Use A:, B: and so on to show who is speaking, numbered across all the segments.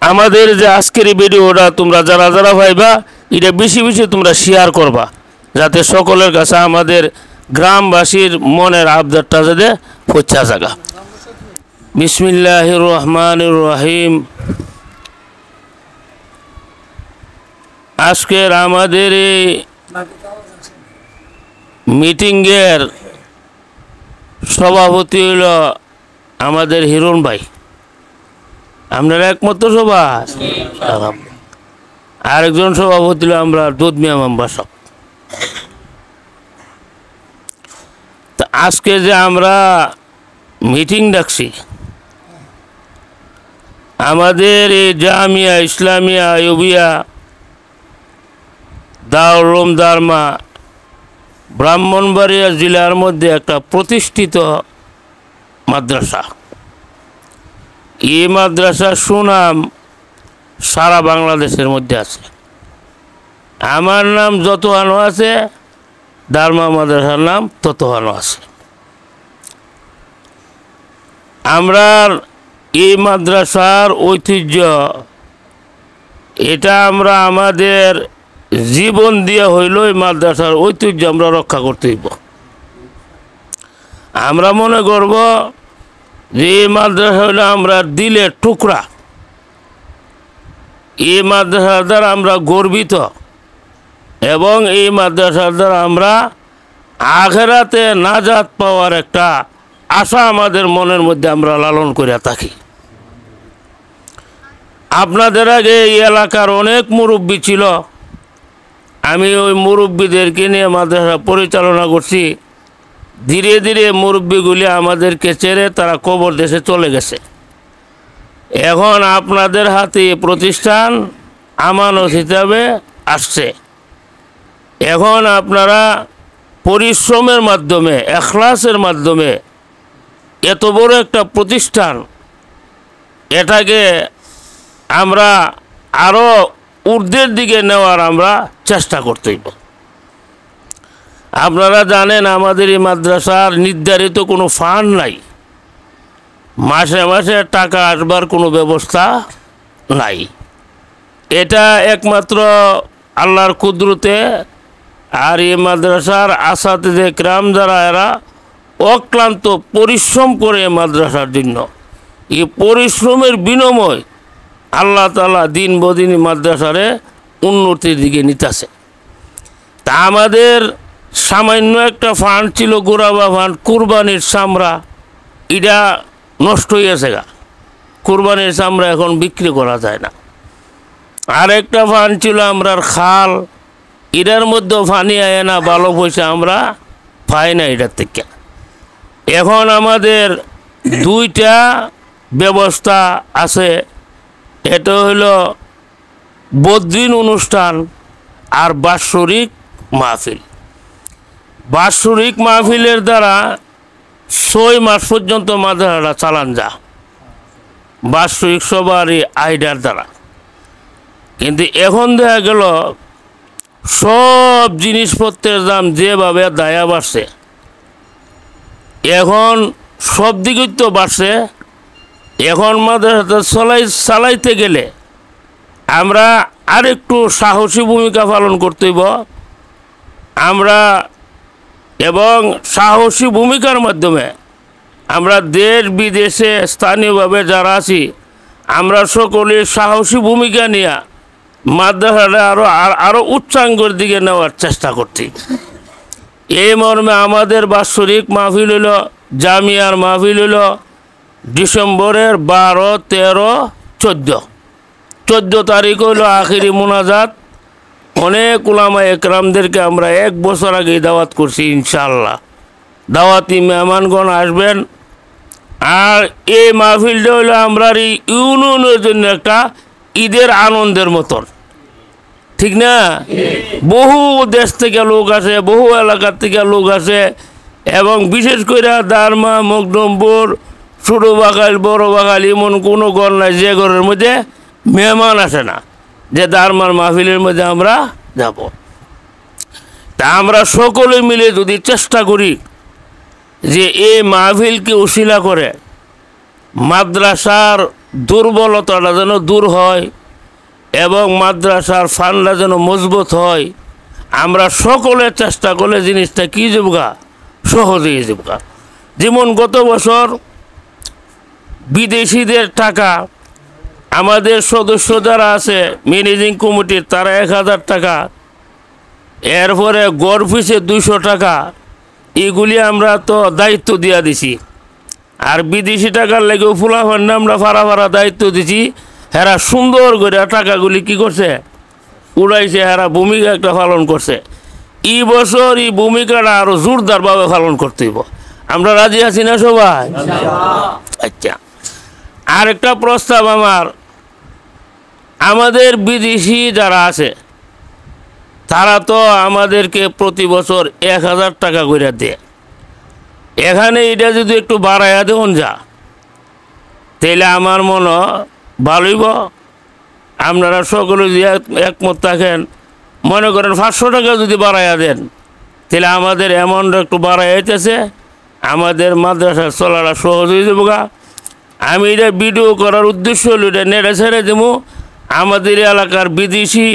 A: আমাদের যে আজকের এই ভিডিওটা তোমরা যারা যারা ভাইবা এটা বেশি বেশি তোমরা শেয়ার করবা, যাতে সকলের কাছে আমাদের গ্রামবাসীর মনের আবদারটা যাতে পৌঁছা জায়গা। বিসমিল্লাহির রহমানির রহিম। আজকের আমাদের এই মিটিংয়ের সভাপতি হইল আমাদের হিরণ ভাই। আপনারা একমাত্র সভা, আরেকজন সভাপতি হলো আমরা দুধ মিয়া মাম্বা সব। তা আজকে যে আমরা মিটিং ডাকছি, আমাদের এই জামিয়া ইসলামিয়া আইয়ুবিয়া দারুল উলুম দারমা ব্রাহ্মণবাড়িয়া জেলার মধ্যে একটা প্রতিষ্ঠিত মাদ্রাসা। এই মাদ্রাসার সুনাম সারা বাংলাদেশের মধ্যে আছে। আমার নাম যতহানো আছে, দারমা মাদ্রাসার নাম ততহানো আছে। আমরা এই মাদ্রাসার ঐতিহ্য এটা আমরা আমাদের জীবন দিয়ে হইল এই মাদ্রাসার ঐতিহ্য আমরা রক্ষা করতে হইব। আমরা মনে করব যে এই মাদ্রাসা হইল আমরা দিলের টুকরা। এই মাদ্রাসার দ্বারা আমরা গর্বিত এবং এই মাদ্রাসার দ্বারা আমরা আখিরাতে নাজাত পাওয়ার একটা আশা আমাদের মনের মধ্যে আমরা লালন করে থাকি। আপনাদের আগে এই এলাকার অনেক মুরব্বী ছিল, আমি ওই মুরব্বীদেরকে নিয়ে মাদ্রাসা পরিচালনা করছি। ধীরে ধীরে মুরব্বীগুলি আমাদেরকে ছেড়ে তারা কবর দেশে চলে গেছে। এখন আপনাদের হাতে প্রতিষ্ঠান আমানত হিসাবে আসছে। এখন আপনারা পরিশ্রমের মাধ্যমে, এখলাসের মাধ্যমে এত বড় একটা প্রতিষ্ঠান, এটাকে আমরা আরও ঊর্ধ্বের দিকে নেওয়ার আমরা চেষ্টা করতেইব। আপনারা জানেন আমাদের এই মাদ্রাসার নির্ধারিত কোনো ফান্ড নাই, মাসে মাসে টাকা আসবার কোনো ব্যবস্থা নাই। এটা একমাত্র আল্লাহর কুদরতে। আর এই মাদ্রাসার আসাতিজে কিরাম যারা এরা অক্লান্ত পরিশ্রম করে মাদ্রাসার জন্য, এই পরিশ্রমের বিনিময় আল্লাহ তাআলা দিন বদিন মাদ্রাসারে উন্নতির দিকে নিতেছে। তা আমাদের সামান্য একটা ফান্ড ছিল, গোরাবা ফান্ড, কুরবানির চামড়া, এটা নষ্ট হয়েছে গা। কুরবানির চামড়া এখন বিক্রি করা যায় না। আরেকটা ফান্ড ছিল আমরার খাল, এটার মধ্যেও পানি আয় না, ভালো পয়সা আমরা পাই না এটার থেকে। এখন আমাদের দুইটা ব্যবস্থা আছে, এটা হলো বদ্রিন অনুষ্ঠান আর বাৎসরিক মাহফিল। বাৎসরিক মাহফিলের দ্বারা 6 মাস পর্যন্ত মাদ্রাসাটা চালান যা, বাৎসরিক সবারই আইডার দ্বারা। কিন্তু এখন দেখা গেল সব জিনিসপত্রের দাম যেভাবে দায়া বাড়ছে, এখন সব দিকেই তো বাড়ছে। এখন মাদ্রাসাটা চালাইতে গেলে আমরা আরেকটু সাহসী ভূমিকা পালন করতে হইব। আমরা এবং সাহসী ভূমিকার মাধ্যমে আমরা দেশ বিদেশে স্থানীয়ভাবে যারা আছি, আমরা সকলে সাহসী ভূমিকা নিয়ে মাদ্রাসাটা আরও উচ্চাঙ্গের দিকে নেওয়ার চেষ্টা করছি। এই মর্মে আমাদের বাৎসরিক মাহফিল হইল, জামিয়ার মাহফিল হইল ডিসেম্বরের 12, 13, 14 তারিখ হইল আখিরি মুনাজাত। অনেক উলামা একরামদেরকে আমরা 1 বছর আগেই দাওয়াত করছি। ইনশাআল্লাহ দাওয়াতি মেহমানগণ আসবেন। আর এই মাহফিলটা হইলো আমরা এই ইউনিয়নের জন্য একটা ঈদের আনন্দের মতন, ঠিক না? বহু দেশ থেকে লোক আসে, বহু এলাকার থেকে লোক আসে, এবং বিশেষ করে দারমা, মকদমপুর, ছোটো বাগাল, বড় বাগাল, এমন কোনো ঘর নাই যে ঘরের মধ্যে মেহমান আসে না যে দারমার মাহফিলের মধ্যে আমরা যাব। তা আমরা সকলে মিলে যদি চেষ্টা করি যে এই মাহফিলকে উশিলা করে মাদ্রাসার দুর্বলতাটা যেন দূর হয় এবং মাদ্রাসার ফান্ডটা যেন মজবুত হয়, আমরা সকলে চেষ্টা করলে জিনিসটা কী যাবগা সহজ হয়ে যাবগা। যেমন গত বছর বিদেশিদের টাকা আমাদের সদস্য যারা আছে ম্যানেজিং কমিটির তারা 1000 টাকা, এরপরে গড় ফিসে 200 টাকা, এগুলি আমরা তো দায়িত্ব দিয়া দিছি। আর বিদেশি টাকার লেগেও ফুলাফান্ডে আমরা ফাড়া দায়িত্ব দিছি। হেরা সুন্দর করে টাকাগুলি কি করছে উড়াইছে, হেরা ভূমিকা একটা পালন করছে। এই বছর এই ভূমিকাটা আরও জোরদারভাবে পালন করতে হইব। আমরা রাজি আছি না সবাই? আচ্ছা, আরেকটা প্রস্তাব আমাদের বিদেশি যারা আছে তারা তো আমাদেরকে প্রতি বছর 1000 টাকা করে দেয়। এখানে এটা যদি একটু বাড়াইয়া দেখুন যা, তাইলে আমার মনে ভালোইব। আপনারা সকলে যদি একমত থাকেন, মনে করেন 500 টাকা যদি বাড়াইয়া দেন, তাহলে আমাদের অ্যামাউন্ট একটু বাড়াইতেছে, আমাদের মাদ্রাসার চলাটা সহজ হয়ে যাবো গা। আমি এটা ভিডিও করার উদ্দেশ্য হলো এটা নেড়ে ছেড়ে দেবো। আমাদের এলাকার বিদেশি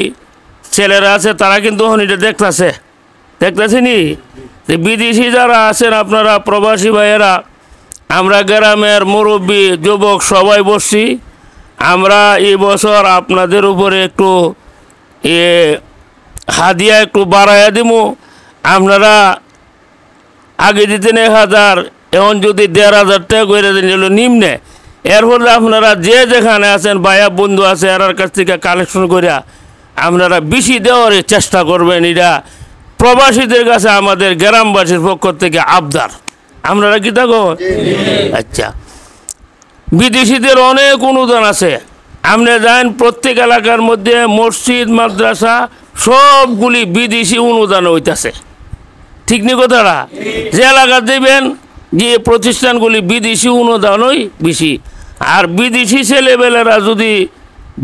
A: ছেলেরা আছে তারা কিন্তু এটা দেখতেছে নি যে বিদেশি যারা আছেন আপনারা প্রবাসী ভাইয়েরা, আমরা গ্রামের মুরব্বী যুবক সবাই বসছি। আমরা এই বছর আপনাদের উপরে একটু হাদিয়া একটু বাড়াইয়া দিব। আপনারা আগে দিতেন 1000, এখন যদি 1500 টাকা করে দিন নিম্নে। এর ফলে আপনারা যে যেখানে আছেন ভাইয়া বন্ধু আছে এর কাছ থেকে কালেকশন করিয়া আপনারা বেশি দেওয়ার চেষ্টা করবেন। এটা প্রবাসীদের কাছে আমাদের গ্রামবাসীর পক্ষ থেকে আবদার। আপনারা কি থাকো? আচ্ছা, বিদেশিদের অনেক অনুদান আছে। আপনি জানেন প্রত্যেক এলাকার মধ্যে মসজিদ মাদ্রাসা সবগুলি বিদেশি অনুদান হইতেছে, ঠিক নি কথাটা? যে এলাকা দেবেন যে প্রতিষ্ঠানগুলি বিদেশি অনুদানই বেশি। আর বিদেশি ছেলেবেলেরা যদি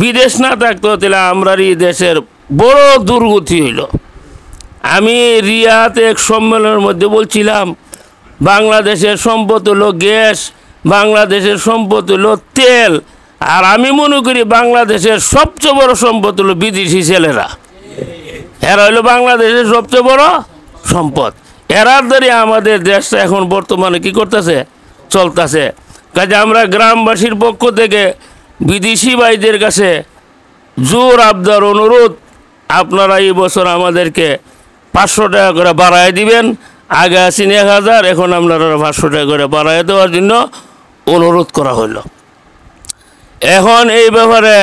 A: বিদেশ না থাকতো তাহলে আমরা এই দেশের বড় দুর্গতি হইল। আমি রিয়াতে এক সম্মেলনের মধ্যে বলছিলাম, বাংলাদেশের সম্পদ হলো গ্যাস, বাংলাদেশের সম্পদ হলো তেল, আর আমি মনে করি বাংলাদেশের সবচেয়ে বড় সম্পদ হলো বিদেশি ছেলেরা। এরা হলো বাংলাদেশের সবচেয়ে বড় সম্পদ। এরার দ্বারা আমাদের দেশটা এখন বর্তমানে কি করতেছে, চলতেছে। কাজে আমরা গ্রামবাসীর পক্ষ থেকে বিদেশি ভাইদের কাছে জোর আবদার অনুরোধ, আপনারা এই বছর আমাদেরকে 500 টাকা করে বাড়ায় দিবেন। আগে আছেন 1000, এখন আপনারা 500 টাকা করে বাড়ায় দেওয়ার জন্য অনুরোধ করা হলো। এখন এই ব্যাপারে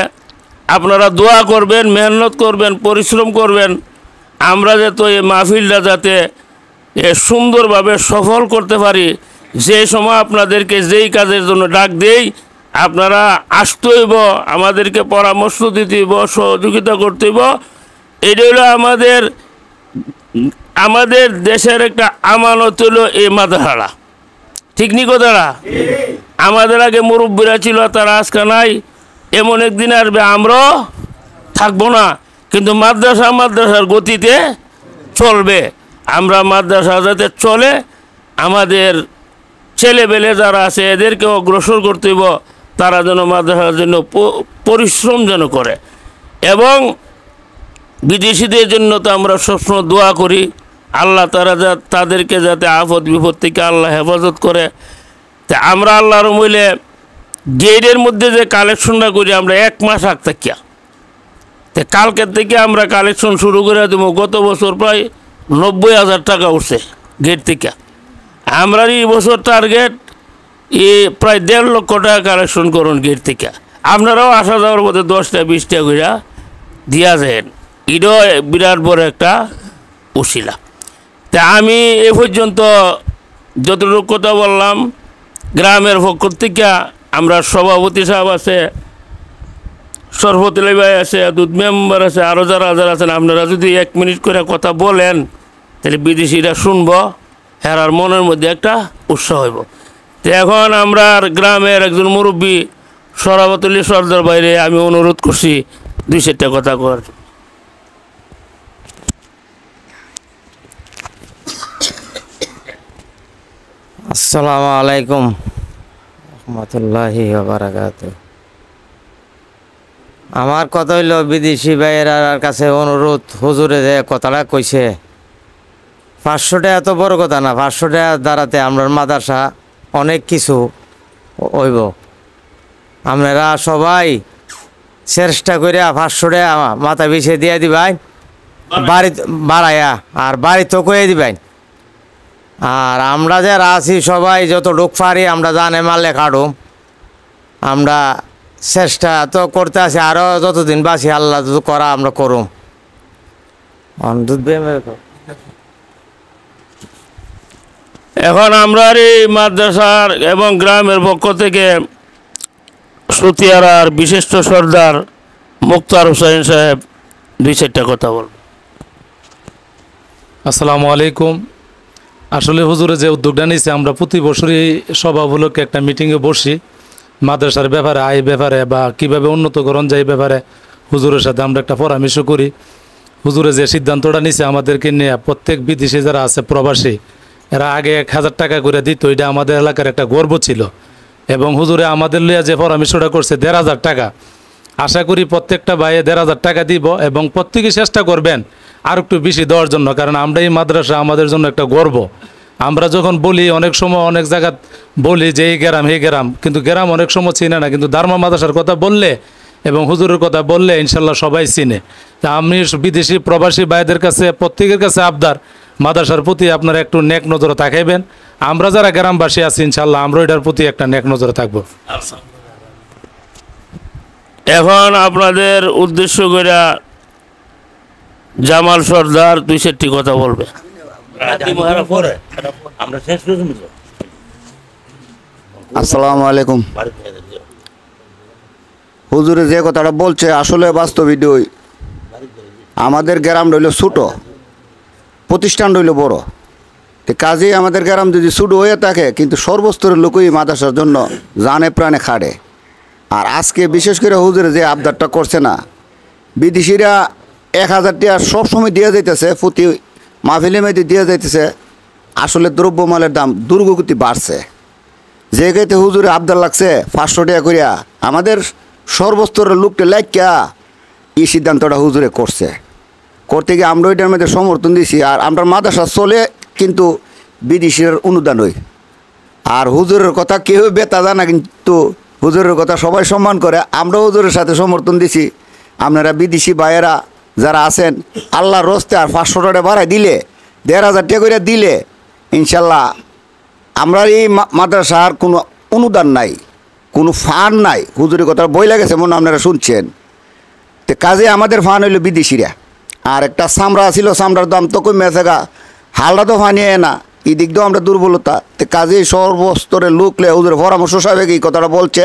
A: আপনারা দোয়া করবেন, মেহনত করবেন, পরিশ্রম করবেন। আমরা যাতে এই মাহফিলটা যাতে সুন্দরভাবে সফল করতে পারি, যে সময় আপনাদেরকে যেই কাজের জন্য ডাক দেই আপনারা আসতে হইব, আমাদেরকে পরামর্শ দিতে হইব, সহযোগিতা করতে হইব। এটা হলো আমাদের দেশের একটা আমানত হলো এই মাদ্রাসাটা, ঠিক নি কথাটা? আমাদের আগে মুরব্বীরা ছিল, তারা আজকে নাই। এমন একদিন আসবে আমরাও থাকবো না, কিন্তু মাদ্রাসার গতিতে চলবে। আমরা মাদ্রাসা যাতে চলে, আমাদের ছেলেবেলে যারা আছে এদেরকে অগ্রসর করতে হইব, তারা যেন মাদ্রাসার জন্য পরিশ্রম যেন করে। এবং বিদেশিদের জন্য তো আমরা সবসময় দোয়া করি, আল্লাহ তাদেরকে যাতে আফত বিপদ থেকে আল্লাহ হেফাজত করে। তা আমরা আল্লাহর মইলে গেটের মধ্যে যে কালেকশনটা করি আমরা 1 মাস আগ থাকিয়া, তো কালকের থেকে আমরা কালেকশন শুরু করে দেবো। গত বছর প্রায় 90,000 টাকা উঠছে গেট থেকে। আমরা এই বছর টার্গেট প্রায় 1.5 লক্ষ টাকা কালেকশন করুন গেট থেকে। আপনারাও আসা যাওয়ার মধ্যে 10টা 20টা করে দিয়া যায়, এটাও বিরাট বড় একটা উশিলা। তা আমি এ পর্যন্ত যতটুকু কথা বললাম, গ্রামের পক্ষ থেকে আমরা সভাপতি সাহেব আছে, সরফতুল ভাই আছে, দুধ মেম্বার আছে, আরও যারা আছেন, আপনারা যদি 1 মিনিট করে কথা বলেন তাহলে বিদেশিরা শুনবো, হেরার মনের মধ্যে একটা উৎসাহ হইব। তো এখন আমরা গ্রামের একজন মুরব্বী সরফতুল সর্দার বাইরে আমি অনুরোধ করছি 2-4টা কথা কর।
B: আসসালামু আলাইকুম রহমতুল্লাহি ওয়া বারাকাতুহু। আমার কথা হইল বিদেশি ভাইয়ের কাছে অনুরোধ, হুজুরে যে কথাটা কইছে 500 টাকা এত বড় কথা না। 500 টাকা দ্বারাতে আমরা মাদ্রাসা অনেক কিছু হইব। আপনারা সবাই চেষ্টা করে 500 টাকা মাথা পিছিয়ে দিয়ে দিবেন, বাড়ি বাড়াইয়া আর বাড়িতেও কয়ে দিবেন। আর আমরা যারা আছি সবাই যত লোক পারি আমরা জানে মারলে কাটুম। আমরা চেষ্টা তো করতে আছি, আরও যতদিন বাঁচি আল্লাহ যত করা আমরা করুম।
A: এখন আমরা এই মাদ্রাসার এবং গ্রামের পক্ষ থেকে সুতিয়ারার বিশিষ্ট সর্দার মুক্তার হোসেন সাহেব 2-4টা কথা বলব।
C: আসসালামু আলাইকুম। আসলে হুজুরে যে উদ্যোগটা নিয়েছে, আমরা প্রতি বছরই সভা উপলক্ষে একটা মিটিংয়ে বসি মাদ্রাসার ব্যাপারে, আয় ব্যাপারে বা কীভাবে উন্নতকরণ যায় এই ব্যাপারে হুজুরের সাথে আমরা একটা পরামর্শ করি। হুজুরে যে সিদ্ধান্তটা নিয়েছে আমাদেরকে নিয়ে, প্রত্যেক বিদেশি যারা আছে প্রবাসী, এরা আগে 1000 টাকা করে দিত, এটা আমাদের এলাকার একটা গর্ব ছিল। এবং হুজুরে আমাদের লিয়া যে পরামর্শটা করছে 1500 টাকা, আশা করি প্রত্যেকটা ভাইয়ে 1500 টাকা দিব এবং প্রত্যেকেই চেষ্টা করবেন আর একটু বেশি দেওয়ার জন্য, কারণ আমরা এই মাদ্রাসা আমাদের জন্য একটা গর্ব। আমরা যখন বলি অনেক সময় অনেক জায়গা বলি যে এই গ্রাম এই গ্রাম, কিন্তু গ্রাম অনেক সময় চিনে না, কিন্তু দারমা মাদ্রাসার কথা বললে এবং হুজুরের কথা বললে ইনশাল্লাহ সবাই চিনে। তা আমি বিদেশি প্রবাসী ভাইদের কাছে প্রত্যেকের কাছে আবদার, মাদ্রাসার প্রতি আপনারা একটু নেক নজরে তাকাইবেন। আমরা যারা গ্রামবাসী আছি ইনশাল্লাহ আমরা এটার প্রতি একটা নেক নজরে থাকবো।
A: এখন আপনাদের উদ্দেশ্য করে জামাল সর্দার 2-4টি কথা বলবে।
D: আসসালামু আলাইকুম। হুজুরে যে কথাটা বলছে আসলে বাস্তবিক ওই আমাদের গ্রাম রইল ছোটো, প্রতিষ্ঠান রইল বড়। তো কাজেই আমাদের গ্রাম যদি ছোটো হয়ে থাকে, কিন্তু সর্বস্তরের লোকই মাদ্রাসার জন্য জানে প্রাণে খাড়ে। আর আজকে বিশেষ করে হুজুরে যে আবদারটা করছে না, বিদেশিরা 1000 টাকা সবসময় দিয়ে যাইতেছে, প্রতি মাহফিলে মেয়েদের দিয়ে যাইতেছে। আসলে দ্রব্যমালের দাম দুর্গগতি বাড়ছে। যে গাইতে হুজুরে আবদার লাগছে 500 টাকা করিয়া, আমাদের সর্বস্তরের লোকটা লাইকা এই সিদ্ধান্তটা হুজুরে করতে গিয়ে আমরা ওইটার মধ্যে সমর্থন দিয়েছি। আর আমরা মাদ্রাসা চলে, কিন্তু বিদেশির অনুদান হই। আর হুজুরের কথা কেউ বেতা জানা, কিন্তু হুজুরের কথা সবাই সম্মান করে। আমরা হুজুরের সাথে সমর্থন দিছি। আপনারা বিদেশি ভাইয়েরা যারা আছেন, আল্লাহর রস্তে আর 500 টাকা বাড়াই দিলে, 1500 টাকা করে দিলে ইনশাল্লাহ আমরা এই মাদ্রাসার কোনো অনুদান নাই, কোনো ফান্ড নাই। হুজুরের কথা বই লাগেছে মনে আপনারা শুনছেন। তো কাজে আমাদের ফান্ড হইল বিদেশিরা। আর একটা চামড়া ছিল, চামড়ার দাম তো কমে আছে গা, হালটা তো ফানিয়ে না, এই দিক দিয়েও আমরা দুর্বলতা। তো কাজেই সর্বস্তরের লোকলে হুজুরের পরামর্শ সাহেব এই কথাটা বলছে,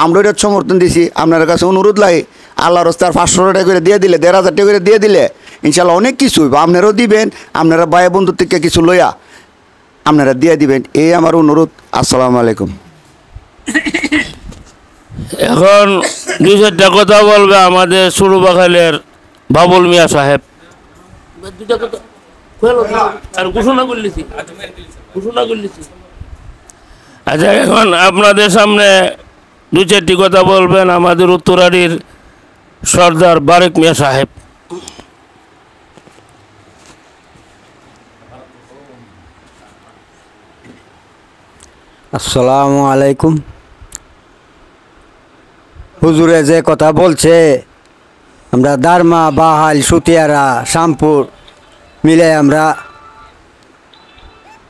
D: আমরা এটা সমর্থন দিছি। আপনার কাছে অনুরোধ লাগে আল্লাহ রস্তে আর 500 টাকা করে দিয়ে দিলে, 1500 টাকা করে দিয়ে দিলে ইনশাল্লাহ অনেক কিছু হইব। আপনারাও দিবেন, আপনারা ভাই বন্ধুর থেকে কিছু লইয়া আপনারা দিয়ে দিবেন, এই আমার অনুরোধ। আসসালামু আলাইকুম।
A: এখন 2-4টা কথা বলবে আমাদের সুরবাখালের বাবুল মিয়া সাহেব। আচ্ছা, এখন আপনাদের সামনে 2-4টি কথা বলবেন আমাদের উত্তরারির সর্দার বারেক মিয়া সাহেব।
E: আসসালামু আলাইকুম। হুজুরে যে কথা বলছে, আমরা দারমা, বাহাল, সুতিয়ারা, শামপুর মিলে আমরা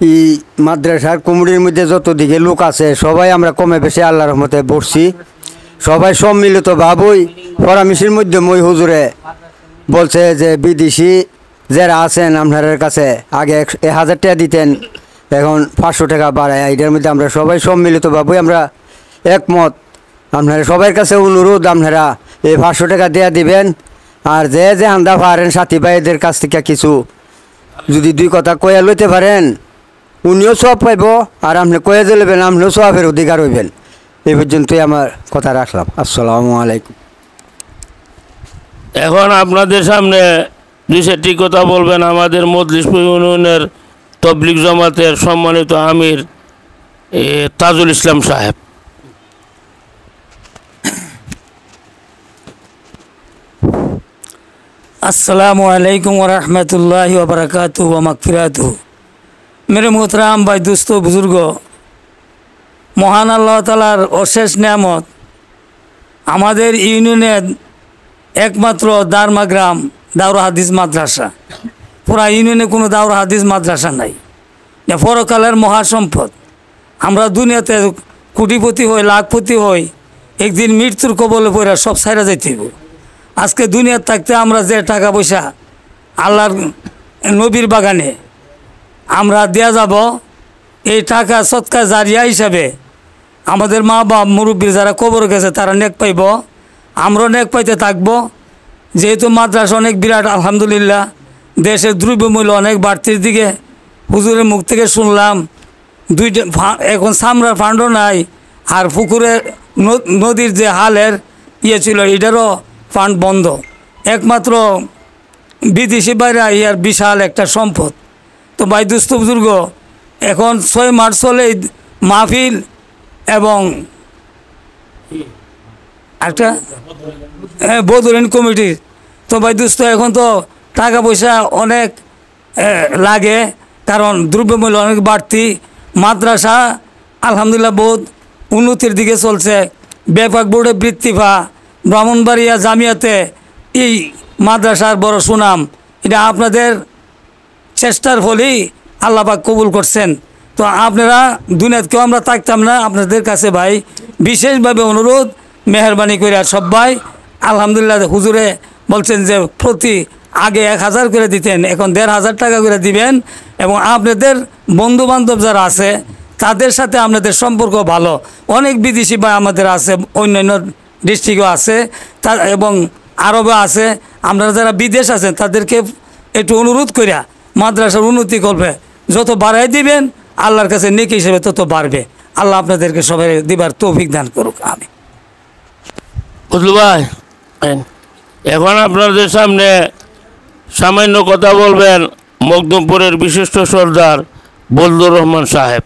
E: এই মাদ্রাসার কমিটির মধ্যে যত দিকে লোক আছে সবাই আমরা কমে বেশি আল্লাহর রহমতে বসছি। সবাই সম্মিলিত ভাবই পরামর্শের মধ্যে মই হুজুরে বলছে যে বিদেশি যারা আছেন আপনার কাছে আগে 1000 টাকা দিতেন, এখন 500 টাকা বাড়ায়। এটার মধ্যে আমরা সবাই সম্মিলিতভাবেই আমরা একমত। আপনারা সবার কাছে অনুরোধ, আপনারা এই 500 টাকা দেয়া দিবেন। আর যে যে আন্দা পারেন সাথী ভাইদের কাছ থেকে কিছু যদি 2 কথা কয়ে লইতে পারেন, উনিও সব পাইব, আর আপনি কয়ে দিলেবেন, আপনিও সবের অধিকার হইবেন। এই পর্যন্তই আমার কথা রাখলাম। আসসালামু আলাইকুম।
A: এখন আপনাদের সামনে 2-4টি কথা বলবেন আমাদের মজলিশপুর ইউনিয়নের তবলিগ জামাতের সম্মানিত আমির তাজুল ইসলাম সাহেব।
F: अस्सलामु अलैकुम वरहमतुल्लाहि वबरकातुहु व मगफिरातुहु। मेरे मोहतराम भाई दोस्तों बुजुर्गों, মহান আল্লাহ তাআলার অশেষ নিয়ামত আমাদের ইউনিয়নের একমাত্র দারমা গ্রাম দাওরা হাদিস মাদ্রাসা। পুরা ইউনিয়নে কোনো দাওরা হাদিস মাদ্রাসা নাই। যা পরকালের মহাসম্পদ। আমরা দুনিয়াতে কোটিপতি হই, লাখপতি হই, একদিন মৃত্যুর কবলে পড়ে সব ছাইরা যাইতে হইব। আজকে দুনিয়ার থাকতে আমরা যে টাকা পয়সা আল্লাহর নবীর বাগানে আমরা দেয়া যাব, এই টাকা সৎকা জারিয়া হিসাবে আমাদের মা বাপ মুরব্বী যারা কবর গেছে তারা নেক পাইব, আমরাও নেক পাইতে থাকবো। যেহেতু মাদ্রাসা অনেক বিরাট, আলহামদুলিল্লাহ দেশের দ্রব্যমূল্য অনেক বাড়তির দিকে। হুজুরের মুখ থেকে শুনলাম দুইটা এখন সামরার ফান্ডও নাই, আর পুকুরে নদীর যে হালের ছিল এটারও ফান্ড বন্ধ। একমাত্র বিদেশি বাইরে ইয়ার বিশাল একটা সম্পদ। তো ভাই দুস্থ বুজুর্গ, এখন 6 মার্চ হলে মাহফিল এবং একটা বদরুন কমিটির। তো ভাই দুস্থ এখন তো টাকা পয়সা অনেক লাগে, কারণ দ্রব্যমূল্য অনেক বাড়তি। মাদ্রাসা আলহামদুলিল্লাহ বহুত উন্নতির দিকে চলছে। ব্যাপক বোর্ডে বৃত্তিফা, ব্রাহ্মণবাড়িয়া জামিয়াতে এই মাদ্রাসার বড় সুনাম। এটা আপনাদের চেষ্টার ফলেই আল্লাহ পাক কবুল করছেন। তো আপনারা দুনিয়াতে কেউ আমরা থাকতাম না। আপনাদের কাছে ভাই বিশেষভাবে অনুরোধ, মেহরবানি করে সবাই আলহামদুলিল্লাহ হুজুরে বলছেন যে প্রতি আগে 1000 করে দিতেন, এখন 1500 টাকা করে দিবেন। এবং আপনাদের বন্ধুবান্ধব যারা আছে তাদের সাথে আপনাদের সম্পর্ক ভালো। অনেক বিদেশি ভাই আমাদের আছে, অন্যান্য ডিস্ট্রিক্টও আছে এবং আরবে আছে। আপনারা যারা বিদেশ আছেন তাদেরকে একটু অনুরোধ করিয়া মাদ্রাসার উন্নতি করবে, যত বাড়াই দিবেন আল্লাহর কাছে নেকি হিসেবে তত বাড়বে। আল্লাহ আপনাদেরকে সবাই দিবার তৌফিক দান করুক। আমি
A: বুঝলু ভাই, এখন আপনাদের সামনে সামান্য কথা বলবেন মকদুমপুরের বিশিষ্ট সর্দার বলদুর রহমান সাহেব।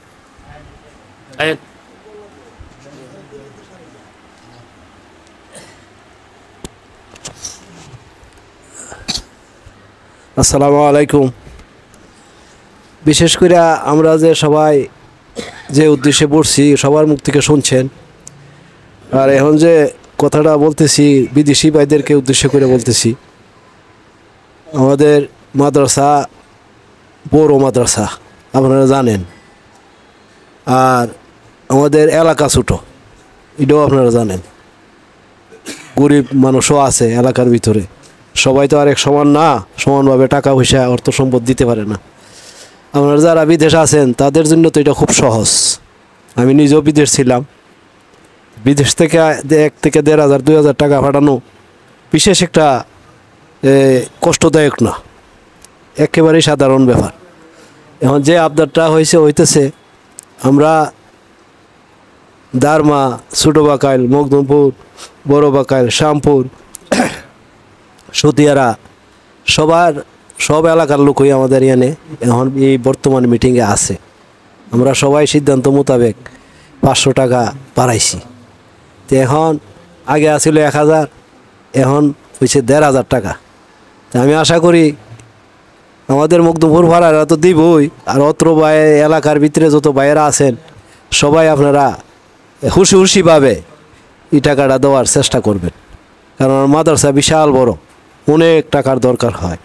G: আসসালামু আলাইকুম। বিশেষ করে আমরা যে সবাই যে উদ্দেশ্যে পড়ছি সবার মুখ থেকে শুনছেন, আর এখন যে কথাটা বলতেছি বিদেশি ভাইদেরকে উদ্দেশ্য করে বলতেছি। আমাদের মাদ্রাসা বড় মাদ্রাসা আপনারা জানেন, আর আমাদের এলাকা ছোটো এটাও আপনারা জানেন। গরিব মানুষও আছে এলাকার ভিতরে, সবাই তো আর এক সমান না, সমানভাবে টাকা পয়সা অর্থ সম্পদ দিতে পারে না। আপনারা যারা বিদেশে আছেন তাদের জন্য তো এটা খুব সহজ। আমি নিজেও বিদেশ ছিলাম, বিদেশ থেকে 1 থেকে 1500 2000 টাকা পাঠানো বিশেষ একটা কষ্টদায়ক না, একেবারেই সাধারণ ব্যাপার। এখন যে আবদারটা হইতেছে আমরা দারমা, ছোটো বাকাইল, মকদুমপুর, বড় বাকাইল, শ্যামপুর, সতিয়ারা সব এলাকার লোকই আমাদের এখানে এখন এই বর্তমান মিটিংয়ে আছে। আমরা সবাই সিদ্ধান্ত মোতাবেক 500 টাকা বাড়াইছি। তো এখন আগে আসছিল 1000, এখন হয়েছে 1500 টাকা। তো আমি আশা করি আমাদের মকদুমপুর ভাড়ারা তো দিবই, আর অত্র এলাকার ভিতরে যত ভাইয়েরা আছেন সবাই আপনারা খুশিভাবে এই টাকাটা দেওয়ার চেষ্টা করবেন, কারণ মাদ্রাসা বিশাল বড়, অনেক টাকার দরকার হয়।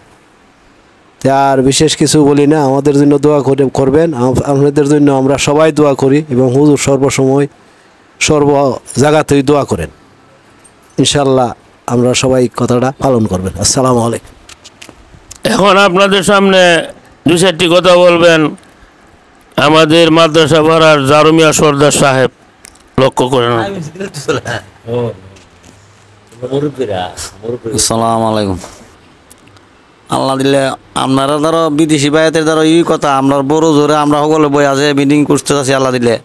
G: আর বিশেষ কিছু বলি না, আমাদের জন্য দোয়া করবেন, আপনাদের জন্য আমরা সবাই দোয়া করি এবং হুজুর সর্বসময় সর্ব জায়গাতেই দোয়া করেন। ইনশাল্লাহ আমরা সবাই কথাটা পালন করবেন। আসসালামু আলাইকুম।
A: এখন আপনাদের সামনে 2-4টি কথা বলবেন আমাদের মাদ্রাসা পাড়ার জারুমিয়া সর্দার সাহেব। লক্ষ্য করেন।
B: আসসালামু আলাইকুম। আল্লাহ দিলে আপনারা ধরো বিদেশি ভাইয়াদের ধরো এই কথা আমরা বড় জোরে আমরা সকলে বই আছে মিটিং করতে আছি। আল্লাহ দিলে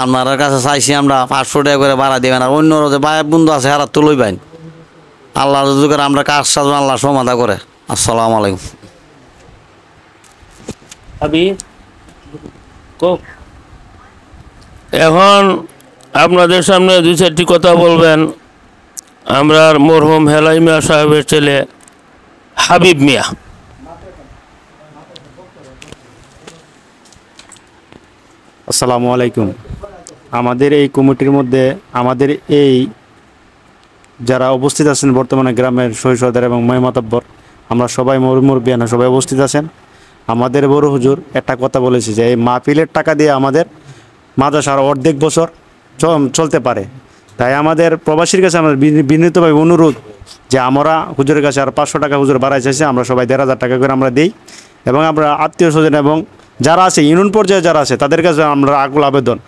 B: আপনার কাছে চাইছি আমরা 500 টাকা করে ভাড়া দেবেন, আর অন্যরা যে ভাইয়ের বন্ধু আছে হারা তো লইবেন। আল্লাহ যুগের আমরা কাজ সাজন আল্লাহ সমাধা করে। আসসালামু আলাইকুম।
A: এখন আপনাদের সামনে 2-4টি কথা বলবেন আমরা মরহুম হেলাই মিয়া সাহেবের ছেলে হাবিব মিয়া।
H: আসসালামু আলাইকুম। আমাদের এই কমিটির মধ্যে আমাদের এই যারা উপস্থিত আছেন বর্তমানে গ্রামের শহীদ এবং মাতাব্বর, আমরা সবাই মুরব্বিয়ানা সবাই উপস্থিত আছেন। আমাদের বড় হুজুর একটা কথা বলেছে যে এই মাহফিলের টাকা দিয়ে আমাদের মাদ্রাসার অর্ধেক বছর চলতে পারে। তাই আমাদের প্রবাসীর কাছে আমাদের বিনীতভাবে অনুরোধ যে আমরা হুজুরের কাছে আর 500 টাকা হুজুর বাড়াই চাইছে, আমরা সবাই 1500 টাকা করে আমরা দিই। এবং আমরা আত্মীয় স্বজন এবং যারা আছে ইউনিয়ন পর্যায়ে যারা আছে তাদের কাছে আমরা আকুল আবেদন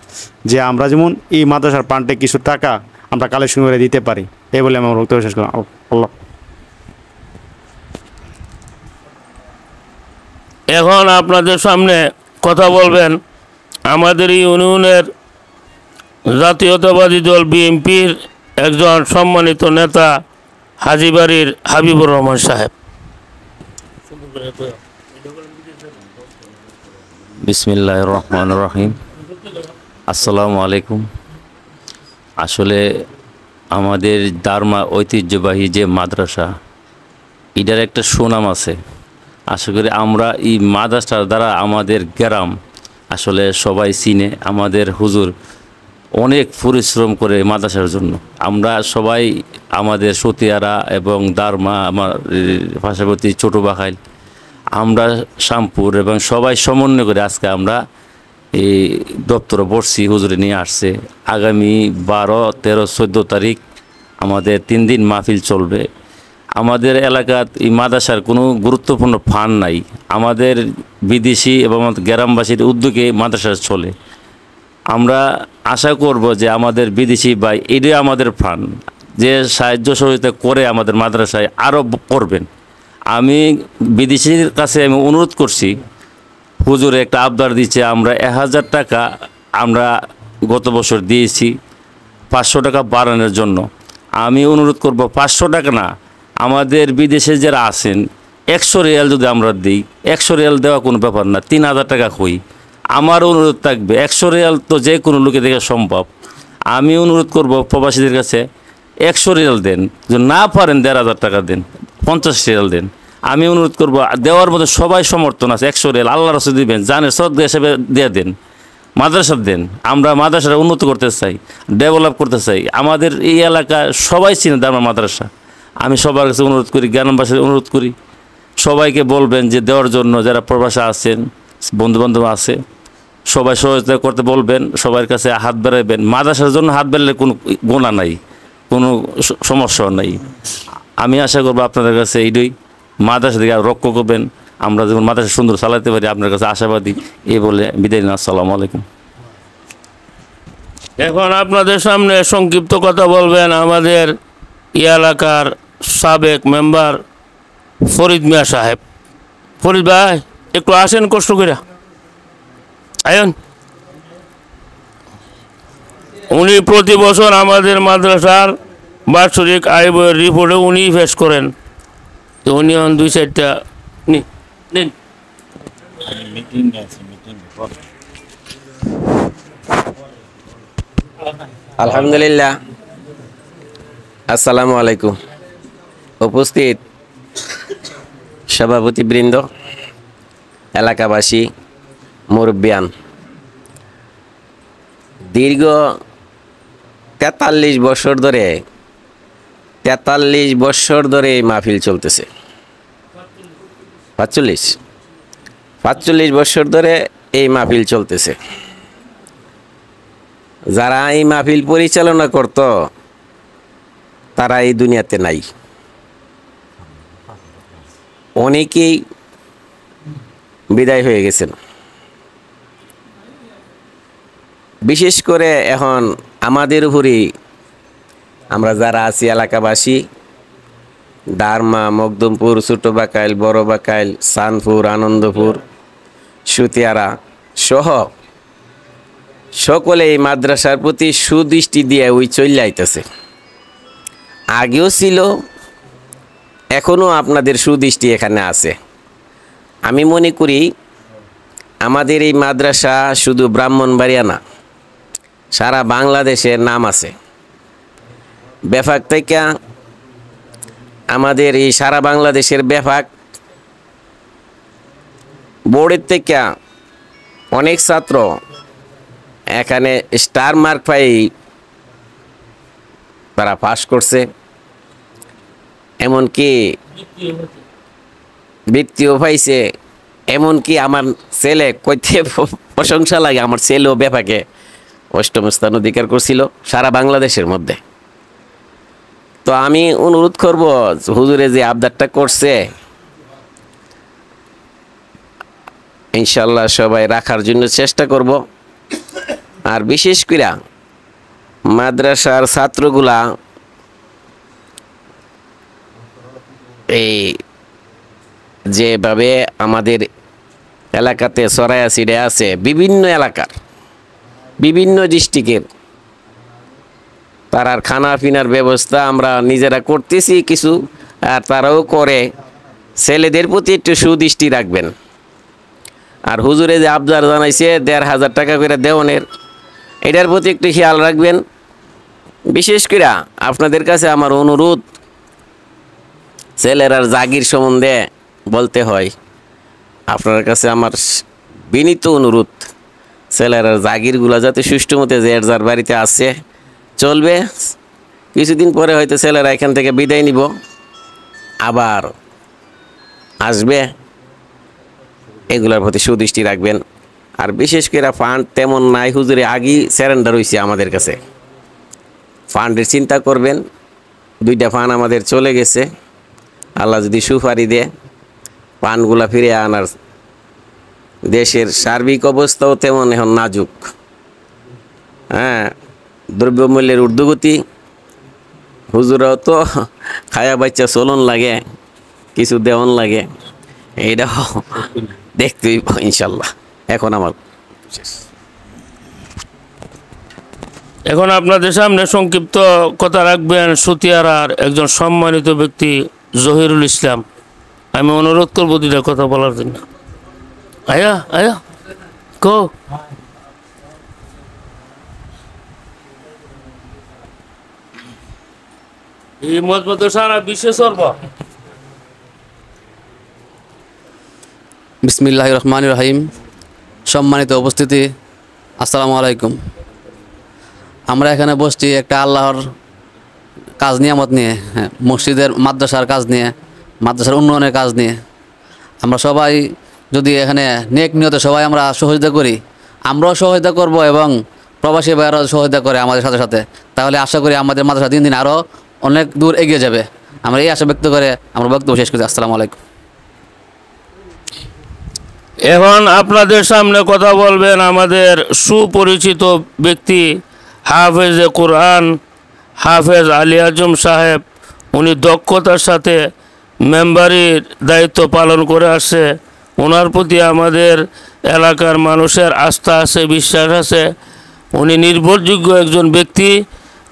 H: যে আমরা যেমন এই মাদ্রাসার পান্ডে কিছু টাকা আমরা কালেকশন করে দিতে পারি, এই বলে আমার বক্তব্য শেষ করলাম। আল্লাহ।
A: এখন আপনাদের সামনে কথা বলবেন আমাদের ইউনিয়নের জাতীয়তাবাদী দল বিএনপির একজন সম্মানিত নেতা হাজীবাড়ির হাবিবুর রহমান সাহেব।
I: বিসমিল্লাহির রহমানির রহিম। আসসালামু আলাইকুম। আসলে আমাদের দারমা ঐতিহ্যবাহী যে মাদ্রাসা, এটার একটা সুনাম আছে। আশা করি আমরা এই মাদ্রাসার দ্বারা আমাদের গ্রাম আসলে সবাই চিনে। আমাদের হুজুর অনেক পরিশ্রম করে মাদ্রাসার জন্য। আমরা সবাই আমাদের সতিয়ারা এবং দারমা, আমার পার্শ্ববর্তী ছোটো বাখাইল, আমরা শামপুর এবং সবাই সমন্বয় করে আজকে আমরা এই দপ্তরে বসছি, হুজুরে নিয়ে আসছে। আগামী 12, 13, 14 তারিখ আমাদের 3 দিন মাহফিল চলবে। আমাদের এলাকাত এই মাদ্রাসার কোনো গুরুত্বপূর্ণ ফান্ড নাই। আমাদের বিদেশি এবং গ্রামবাসীর উদ্যোগে মাদ্রাসা চলে। আমরা আশা করব যে আমাদের বিদেশি ভাই এটাই আমাদের ফান্ড, যে সাহায্য সহযোগিতা করে আমাদের মাদ্রাসায় আরও করবেন। আমি বিদেশির কাছে আমি অনুরোধ করছি, হুজুরে একটা আবদার দিচ্ছে, আমরা 1000 টাকা আমরা গত বছর দিয়েছি 500 টাকা বাড়ানোর জন্য। আমি অনুরোধ করব 500 টাকা না, আমাদের বিদেশে যারা আছেন 100 রিয়াল যদি আমরা দিই, 100 রিয়াল দেওয়া কোনো ব্যাপার না, 3000 টাকা হই। আমার অনুরোধ থাকবে 100 রিয়াল তো যে কোনো লোকের থেকে সম্ভব। আমি অনুরোধ করব প্রবাসীদের কাছে 100 রিয়াল দেন, যদি না পারেন 1500 টাকা দেন, 50 রিয়াল দেন। আমি অনুরোধ করব দেওয়ার মধ্যে সবাই সমর্থন আছে। 100 রিয়াল আল্লাহ রাসূল দিবেন, জানে শ্রদ্ধা হিসেবে দিয়ে দেন, মাদ্রাসা দেন। আমরা মাদ্রাসাটা উন্নত করতে চাই, ডেভেলপ করতে চাই। আমাদের এই এলাকা সবাই চিনে দারমা মাদ্রাসা। আমি সবার কাছে অনুরোধ করি, গ্রামবাসীর অনুরোধ করি, সবাইকে বলবেন যে দেওয়ার জন্য। যারা প্রবাসে আছেন, বন্ধুবান্ধব আছে, সবাই সহযোগিতা করতে বলবেন, সবার কাছে হাত বাড়াইবেন। মাদ্রাসার জন্য হাত বাড়ালে কোনো গোনা নাই, কোনো সমস্যা নাই। আমি আশা করবো আপনাদের কাছে এইটাই, মাদ্রাসা থেকে রক্ষা করবেন। আমরা যেমন মাদ্রাসা সুন্দর চালাতে পারি, আপনার কাছে আশাবাদী। এই বলে বিদায় নিন। আসসালামু আলাইকুম।
A: এখন আপনাদের সামনে সংক্ষিপ্ত কথা বলবেন আমাদের এলাকার সাবেক মেম্বার ফরিদ মিয়া সাহেব। ফরিদ ভাই একটু আসেন, কষ্ট করে আয়ন। উনি প্রতি বছর আমাদের মাদ্রাসার বাৎসরিক আয় ব্যয়ের রিপোর্টে উনি পেশ করেন। তো উনি 2-4টা নিন।
J: আলহামদুলিল্লাহ, আসসালামু আলাইকুম। উপস্থিত সভাপতিবৃন্দ, এলাকাবাসী, মুরব্বিয়ান, দীর্ঘ 43 বছর ধরে এই মাহফিল চলতেছে। 45 বছর ধরে এই মাহফিল চলতেছে। যারা এই মাহফিল পরিচালনা করত তারা এই দুনিয়াতে নাই। অনেকেই বিদায় হয়ে গেছেন। বিশেষ করে এখন আমাদের উপরই আমরা যারা আছি এলাকাবাসী, দারমা, মকদুমপুর, ছোট বাকাইল, বড় বাকাইল, সানপুর, আনন্দপুর, সুতিয়ারা সহ সকলে এই মাদ্রাসার প্রতি সুদৃষ্টি দিয়ে ওই চলে আইতেছে। আগেও ছিল, এখনও আপনাদের সুদৃষ্টি এখানে আছে। আমি মনে করি আমাদের এই মাদ্রাসা শুধু ব্রাহ্মণবাড়িয়া না, সারা বাংলাদেশের নাম আছে। বেফাক থেকে আমাদের এই সারা বাংলাদেশের ব্যাপক বোর্ডের থেকে অনেক ছাত্র এখানে স্টার মার্ক পাই তারা পাস করছে, এমনকি বৃত্তিও পাইছে। এমনকি আমার ছেলে কইতে প্রশংসা লাগে, আমার ছেলেও ব্যাপকে 8ম স্থান অধিকার করছিল সারা বাংলাদেশের মধ্যে। তো আমি অনুরোধ করব হুজুরে যে আবদারটা করছে ইনশাল্লাহ সবাই রাখার জন্য চেষ্টা করব। আর বিশেষ করে মাদ্রাসার ছাত্রগুলা এই যেভাবে আমাদের এলাকাতে ছড়ায়া ছিড়ে আছে, বিভিন্ন এলাকার বিভিন্ন ডিস্ট্রিক্টের, তার খানা পিনার ব্যবস্থা আমরা নিজেরা করতেছি কিছু, আর তারাও করে। ছেলেদের প্রতি একটু সুদৃষ্টি রাখবেন। আর হুজুরে যে আবদার জানাইছে 1500 টাকা করে দেওয়ানের, এটার প্রতি একটু খেয়াল রাখবেন। বিশেষ করে আপনাদের কাছে আমার অনুরোধ, ছেলেরার জাগির সম্বন্ধে বলতে হয়, আপনার কাছে আমার বিনীত অনুরোধ, ছেলেরার জাগিরগুলো যাতে সুষ্ঠু মতে যে যার বাড়িতে আসছে চলবে। কিছুদিন পরে হয়তো ছেলেরা এখান থেকে বিদায় নিব, আবার আসবে, এগুলোর প্রতি সুদৃষ্টি রাখবেন। আর বিশেষ করে ফান্ড তেমন নাই, হুজুরে আগেই স্যারেন্ডার হয়েছে আমাদের কাছে, ফান্ডের চিন্তা করবেন। 2টা ফান্ড আমাদের চলে গেছে, আল্লাহ যদি সুপারি দেয় ফান্ডগুলা ফিরে আনার। দেশের সার্বিক অবস্থাও তেমন এখন নাজুক, হ্যাঁ, দ্রব্যমূল্যের ঊর্ধ্বগতি, হুজুরাও তো খায়া বাচ্চা চলন লাগে, কিছু দেওয়ান লাগে, এইটাও দেখতেই ইনশাল্লাহ। এখন আমার
A: এখন আপনাদের সামনে সংক্ষিপ্ত কথা রাখবেন সুতিয়ারার একজন সম্মানিত ব্যক্তি জহিরুল ইসলাম। আমি অনুরোধ করবো 2টা কথা বলার জন্য। আয়া আয়া কো এই মজবুত সারা বিশ্বে সর্ব।
K: বিসমিল্লাহির রহমানির রহিম। সম্মানিত উপস্থিতি, আসসালামু আলাইকুম। আমরা এখানে বসছি একটা আল্লাহর কাজ নিয়ামত নিয়ে, মসজিদের মাদ্রাসার কাজ নিয়ে, মাদ্রাসার উন্নয়নের কাজ নিয়ে। আমরা সবাই যদি এখানে নেক নিয়তে সবাই আমরা সহযোগিতা করি, আমরাও সহযোগিতা করব এবং প্রবাসী ভাইয়েরাও সহযোগিতা করে আমাদের সাথে সাথে, তাহলে আশা করি আমাদের মাদ্রাসা দিন দিন আরও অনেক দূর এগিয়ে যাবে। আমরা এই আশা ব্যক্ত করে আমরা বক্তব্য শেষ করি। আসসালামু আলাইকুম।
A: এখন আপনাদের সামনে কথা বলবেন আমাদের সুপরিচিত ব্যক্তি হাফেজে কোরআন হাফেজ আলী আজম সাহেব। উনি দক্ষতার সাথে মেম্বারির দায়িত্ব পালন করে আসছে। ওনার প্রতি আমাদের এলাকার মানুষের আস্থা আছে, বিশ্বাস আছে। উনি নির্ভরযোগ্য একজন ব্যক্তি।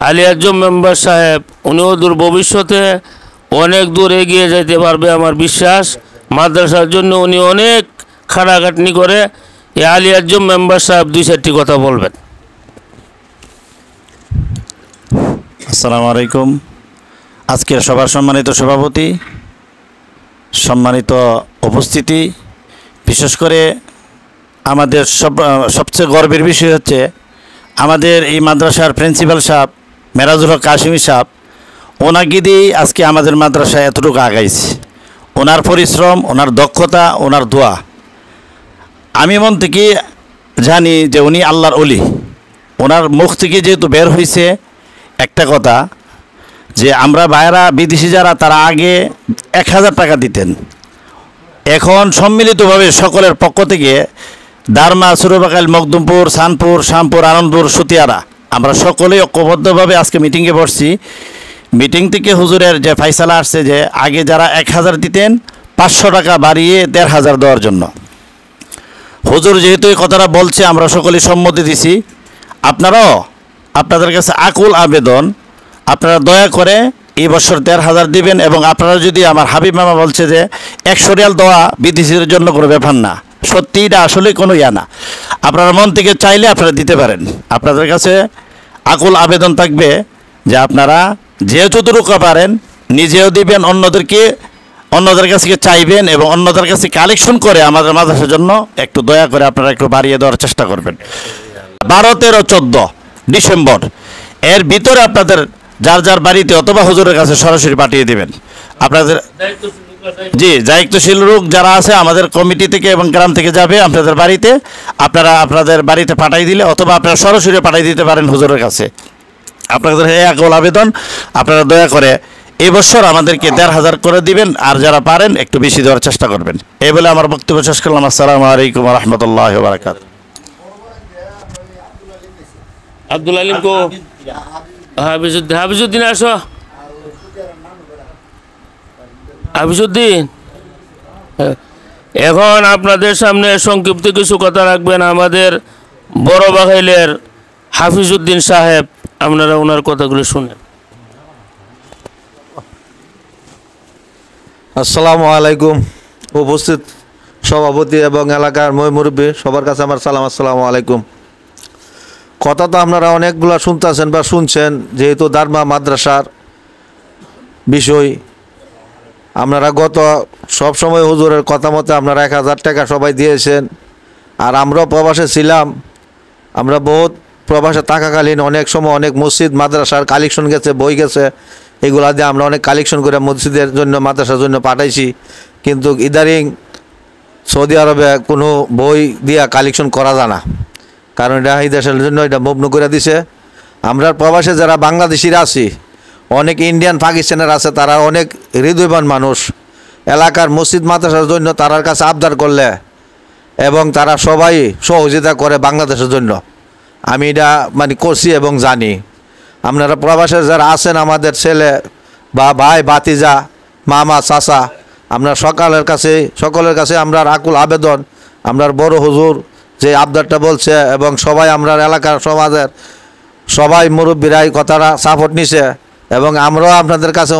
A: আলী আজম মেম্বার সাহেব উনিও দূর ভবিষ্যতে অনেক দূর এগিয়ে যেতে পারবে আমার বিশ্বাস। মাদ্রাসার জন্য উনি অনেক খাটাখাটনি করে। এই আলী আজম মেম্বার সাহেব 2-4টি কথা বলবেন।
L: আসসালামু আলাইকুম। আজকের সভার সম্মানিত সভাপতি, সম্মানিত উপস্থিতি, বিশেষ করে আমাদের সবচেয়ে গর্বের বিষয় হচ্ছে আমাদের এই মাদ্রাসার প্রিন্সিপাল সাহেব মেরাজুল হক কাশিমি সাহেব। ওনাকে দিয়েই আজকে আমাদের মাদ্রাসায় এতটুকু আগাইছে। ওনার পরিশ্রম, ওনার দক্ষতা, ওনার দোয়া। আমি মন থেকে জানি যে উনি আল্লাহর ওলি। ওনার মুখ থেকে যেহেতু বের হয়েছে একটা কথা, যে আমরা বাইরা বিদেশি যারা তারা আগে 1000 টাকা দিতেন, এখন সম্মিলিতভাবে সকলের পক্ষ থেকে দারমা, সুরবাকাইল, মকদুমপুর, সানপুর, শামপুর, আনন্দপুর, সুতিয়ারা আমরা সকলেই ঐক্যবদ্ধভাবে আজকে মিটিংয়ে বসছি। মিটিং থেকে হুজুরের যে ফাইসালা আসছে যে আগে যারা 1000 দিতেন 500 টাকা বাড়িয়ে 1500 দেওয়ার জন্য। হুজুর যেহেতু এই কথাটা বলছে আমরা সকলেই সম্মতি দিছি। আপনারাও আপনাদের কাছে আকুল আবেদন, আপনারা দয়া করে এই বছর 1500 দিবেন। এবং আপনারা যদি, আমার হাবিব মামা বলছে যে 100 রিয়াল দেওয়া বিদেশিদের জন্য কোনো ব্যাপার না, সত্যি এটা আসলে কোনো ইয়া না। আপনারা মন থেকে চাইলে আপনারা দিতে পারেন। আপনাদের কাছে আকুল আবেদন থাকবে যে আপনারা যে যতটুকু পারেন নিজেও দিবেন, অন্যদের কাছে চাইবেন এবং অন্যদের কাছে কালেকশন করে আমাদের মাদ্রাসার জন্য একটু দয়া করে আপনারা একটু বাড়িয়ে দেওয়ার চেষ্টা করবেন। 12, 13, 14 ডিসেম্বর এর ভিতরে আপনাদের যার যার বাড়িতে অথবা হুজুরের কাছে সরাসরি পাঠিয়ে দিবেন। আপনাদের জি দায়িত্বশীল লোক যারা আছে আমাদের কমিটি থেকে এবং গ্রাম থেকে যাবে আপনাদের বাড়িতে, আপনারা আপনাদের বাড়িতে পাঠিয়ে দিলে অথবা আপনারা সরাসরি পাঠিয়ে দিতে পারেন হুজুরের কাছে। আপনাদের এই আকল আবেদন, আপনারা দয়া করে এই বছর আমাদেরকে 1500 করে দিবেন, আর যারা পারেন একটু বেশি দেওয়ার চেষ্টা করবেন। এই বলে আমার বক্তব্য শেষ করলাম। আসসালামু আলাইকুম ওয়া রাহমাতুল্লাহি ওয়া বারাকাতুহু।
A: আব্দুল আলিম কো হাফিজুদ্দিন আসো। হাফিজুদ্দিন এখন আপনাদের সামনে সংক্ষিপ্ত কিছু কথা রাখবেন আমাদের বড় বাঘাইলের হাফিজুদ্দিন সাহেব। আপনারা ওনার কথাগুলো শুনেন।
M: আসসালামু আলাইকুম। উপস্থিত সভাপতি এবং এলাকার মুরব্বী সবার কাছে আমার সালাম, আসসালামু আলাইকুম। কথা তো আপনারা অনেকগুলো শুনতেছেন বা শুনছেন, যেহেতু দারমা মাদ্রাসার বিষয় আপনারা গত সবসময় হুজুরের কথা মতো আপনারা 1000 টাকা সবাই দিয়েছেন। আর আমরাও প্রবাসে ছিলাম, আমরা বহুত প্রবাসে থাকাকালীন অনেক সময় অনেক মসজিদ মাদ্রাসার কালেকশন গেছে, বই গেছে, এগুলা দিয়ে আমরা অনেক কালেকশন করে মসজিদের জন্য মাদ্রাসার জন্য পাঠাইছি। কিন্তু ইদারিং সৌদি আরবে কোনো বই দিয়া কালেকশন করা যায় না, কারণ এটা এই দেশের জন্য এটা মগ্ন করে দিছে। আমরা প্রবাসে যারা বাংলাদেশিরা আছি, অনেক ইন্ডিয়ান পাকিস্তানের আছে, তারা অনেক হৃদয়বান মানুষ। এলাকার মসজিদ মাদ্রাসার জন্য তারার কাছে আবদার করলে এবং তারা সবাই সহযোগিতা করে বাংলাদেশের জন্য। আমি এটা মানে করছি এবং জানি। আপনারা প্রবাসের যারা আছেন, আমাদের ছেলে বা ভাই ভাতিজা মামা চাচা, আমরা সকলের কাছে আমরা আকুল আবেদন, আমরার বড় হুজুর যে আবদারটা বলছে এবং সবাই আমরা এলাকার সমাজের সবাই মুরব্বীরাই কথাটা সাপোর্ট নিছে এবং আমরাও আপনাদের কাছে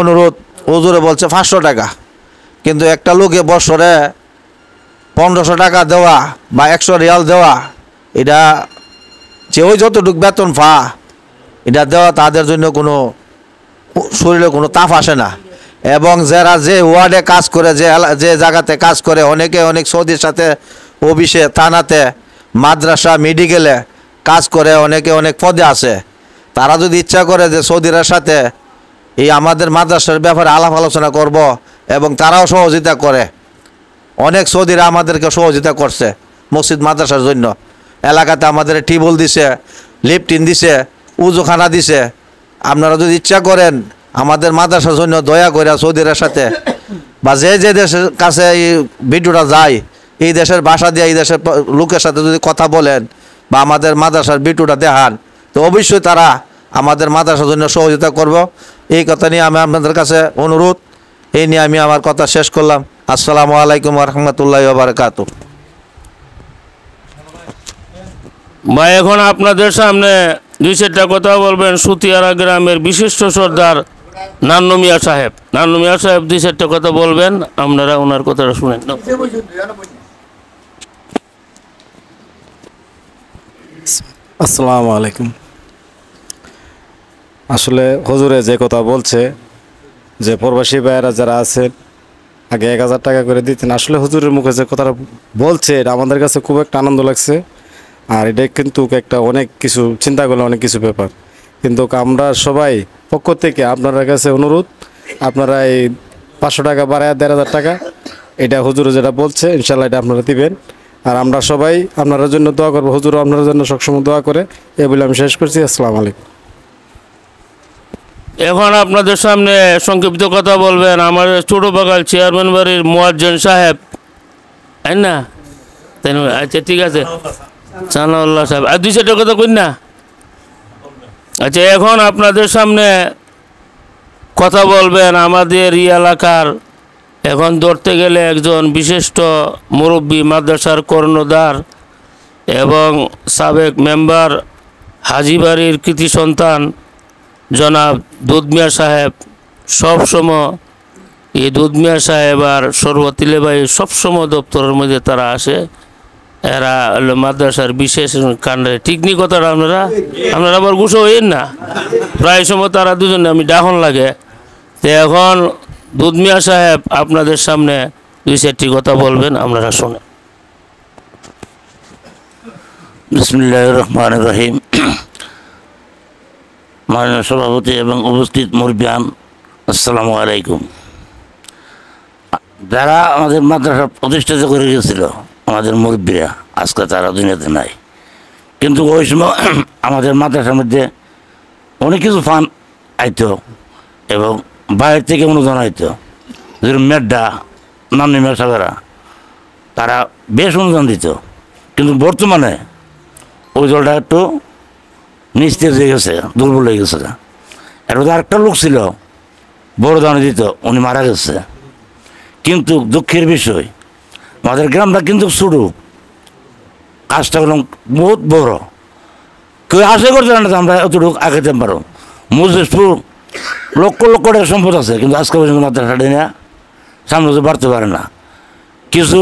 M: অনুরোধ হুজুরে বলছে 500 টাকা, কিন্তু একটা লোকে বছরে 1500 টাকা দেওয়া বা 100 রিয়াল দেওয়া, এটা যে ওই যতটুকু বেতন এটা দেওয়া তাদের জন্য কোনো শরীরে কোনো তাপ আসে না। এবং যারা যে ওয়ার্ডে কাজ করে, যে জায়গাতে কাজ করে, অনেকে অনেক সৌদির সাথে অফিসে থানাতে মাদ্রাসা মেডিকেলে কাজ করে, অনেকে অনেক পদে আছে। তারা যদি ইচ্ছা করে যে সৌদিরার সাথে এই আমাদের মাদ্রাসার ব্যাপারে আলাপ আলোচনা করব, এবং তারাও সহযোগিতা করে, অনেক সৌদিরা আমাদেরকে সহযোগিতা করছে মসজিদ মাদ্রাসার জন্য। এলাকাতে আমাদের টিউবওয়েল দিছে, লিফটিন দিছে, উজুখানা দিছে। আপনারা যদি ইচ্ছা করেন আমাদের মাদ্রাসার জন্য দয়া করে সৌদিদের সাথে বা যে দেশের কাছে এই ভিডিওটা যায়, এই দেশের ভাষা দিয়ে এই দেশের লোকের সাথে যদি কথা বলেন বা আমাদের মাদ্রাসার ভিডিওটা দেখান, তো অবশ্যই তারা আমাদের মাদ্রাসার জন্য সহযোগিতা করব। এই কথা নিয়ে আমি আপনাদের কাছে অনুরোধ, এই নিয়ে আমি আমার কথা শেষ করলাম। আসসালামু আলাইকুম ওয়া রাহমাতুল্লাহি ওয়া বারাকাতুহু।
A: ভাই এখন আপনাদের সামনে 2-4টা কথা বলবেন সুতিয়ারা গ্রামের বিশিষ্ট সর্দার নান্নু মিয়া সাহেব। নান্নু মিয়া সাহেব 2-4টা কথা বলবেন, আপনারা ওনার কথাটা শুনেন।
G: আসসালামু আলাইকুম। আসলে হুজুরে যে কথা বলছে যে প্রবাসী ভাইয়েরা যারা আছেন আগে 1000 টাকা করে দিতেন, আসলে হুজুরের মুখে যে কথাটা বলছে এটা আমাদের কাছে খুব একটা আনন্দ লাগছে। আর এটা কিন্তু একটা অনেক কিছু চিন্তা করলে অনেক কিছু ব্যাপার, কিন্তু আমরা সবাই পক্ষ থেকে আপনার কাছে অনুরোধ, আপনারা এই 500 টাকা বাড়ায় 1500 টাকা, এটা হুজুরে যেটা বলছে ইনশাল্লাহ এটা আপনারা দিবেন। আর আমরা সবাই আপনার জন্য দোয়া করবো, হুজুর আপনার জন্য সবসময় দোয়া করে। এই বলে আমি শেষ করছি। আসসালামু আলাইকুম।
A: এখন আপনাদের সামনে সংক্ষিপ্ত কথা বলবেন আমার ছোটো বাগাল চেয়ারম্যান বাড়ির মুয়াজ্জিন সাহেব, তাই না? তাই না? আচ্ছা ঠিক আছে, সানাউল্লাহ সাহেব। আর 2-4টা কথা কই না? আচ্ছা এখন আপনাদের সামনে কথা বলবেন আমাদের এই এলাকার, এখন ধরতে গেলে একজন বিশিষ্ট মুরব্বী, মাদ্রাসার কর্ণধার এবং সাবেক মেম্বার, হাজীবাড়ির কৃতি সন্তান জনাব দুধ মিয়া সাহেব। সবসময় এই দুধ মিয়া সাহেব আর সরওয়াতিলে ভাই সবসময় দপ্তরের মধ্যে তারা আসে এরা হলো মাদ্রাসার বিশেষ কাণ্ডে ঠিক নি কথাটা আপনারা আবার গুছো হইন না। প্রায় সময় তারা দুজনে আমি ডাহন লাগে। তো এখন দুধ মিয়া সাহেব আপনাদের সামনে 2-4টি কথা বলবেন, আপনারা শোনেন।
L: বিসমিল্লাহির রহমানির রহিম। মাননীয় সভাপতি এবং উপস্থিত মুরব্বিয়ান, আসসালামু আলাইকুম। যারা আমাদের মাদ্রাসা প্রতিষ্ঠিত করে গেছিল আমাদের মুরব্বীরা, আজকে তারা দুনিয়াতে নাই। কিন্তু ওই সময় আমাদের মাদ্রাসার মধ্যে অনেক কিছু ফান্ড আইতো এবং বাইরে থেকে অনুদান আইতো। যেরকম মেড্ডা, নামনি মেসাবেরা, তারা বেশ অনুদান দিত। কিন্তু বর্তমানে ওই দলটা একটু নিস্তেজ হয়ে গেছে, দুর্বল হয়ে গেছে। এর মধ্যে আরেকটা লোক ছিল বড় দানে দিত, উনি মারা গেছে। কিন্তু দুঃখের বিষয় আমাদের গ্রামটা কিন্তু ছোটো, কাজটা হলাম বহুত বড়। কেউ আশা করতে না আমরা এতটুকু আগাতে পারো। মজলিসপুর লক্ষ লক্ষ টাকার সম্পদ আছে, কিন্তু আজকে পর্যন্ত মাদ্রাসাটা নিয়ে সামনে তো বাড়তে পারে না। কিছু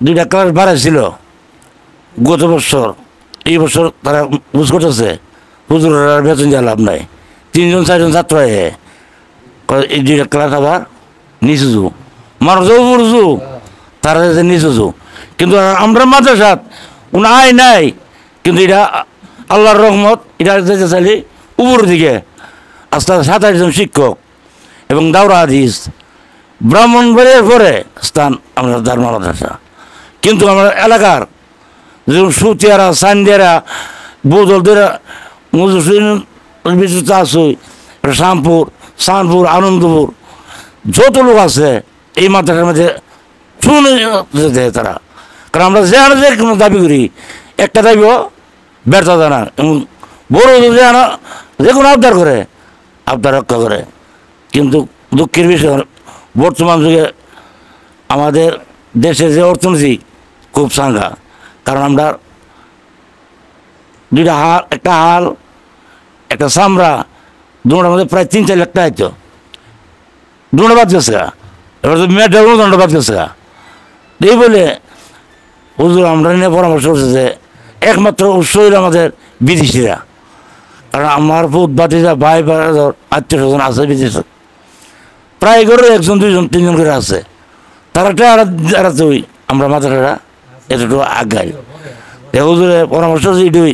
L: 2টা ক্লাস বাড়াইছিল গত বছর, এই বছর তারা বুঝ করতেছে হুজুরের বেতন দেওয়া লাভ নাই। 3-4জন ছাত্র এই 2টা ক্লাস আবার নিচু যু মানুষ উপরজু, তারা নিচু। কিন্তু আমরা মাদ্রাসাত কোনো আয় নাই, কিন্তু এটা আল্লাহর রহমত। এটা যেতে চাইলে উপর দিকে আস্তে 27 জন শিক্ষক এবং দাওরা হাদিস ব্রাহ্মণবাড়িয়ার পরে স্থান আমরা দারুল মাদ্রাসা। কিন্তু আমরা এলাকার যেমন সুতিয়ারা, সান্দিয়ারা, বৌদলদেরা, আসই, শ্যামপুর, শানপুর, আনন্দপুর, যত লোক আছে এই মাদ্রাসার মধ্যে শুনে দেয় তারা। কারণ আমরা যে কোনো দাবি করি, একটা দাবিও ব্যর্থ দেয় না। এবং বড় যে কোনো আবদার করে, আবদার রক্ষা করে। কিন্তু দুঃখের বিষয় বর্তমান যুগে আমাদের দেশের যে অর্থনীতি খুব সাঙ্গা। কারণ আমরা 2টা হাল, একটা হাল, একটা চামড়া, দুটার মধ্যে প্রায় 3-4 লাখ টাকা হইতো। দুটো বাদ গেছে, এবার তো মেয়েটার অনুদানটা বাদ গেছে। এই বলে হুজুর আমরা নিয়ে পরামর্শ করছে যে একমাত্র উৎস হইল আমাদের বিদেশিরা। কারণ আমার পুত বাতিজা, ভাই, আত্মীয় স্বজন আছে বিদেশে, প্রায় করে 1-2 3 করে আছে। তারা এড়াতে আমরা মাদ্রাসাটা এতটুকু আগাই। হুজুরে পরামর্শ এটুই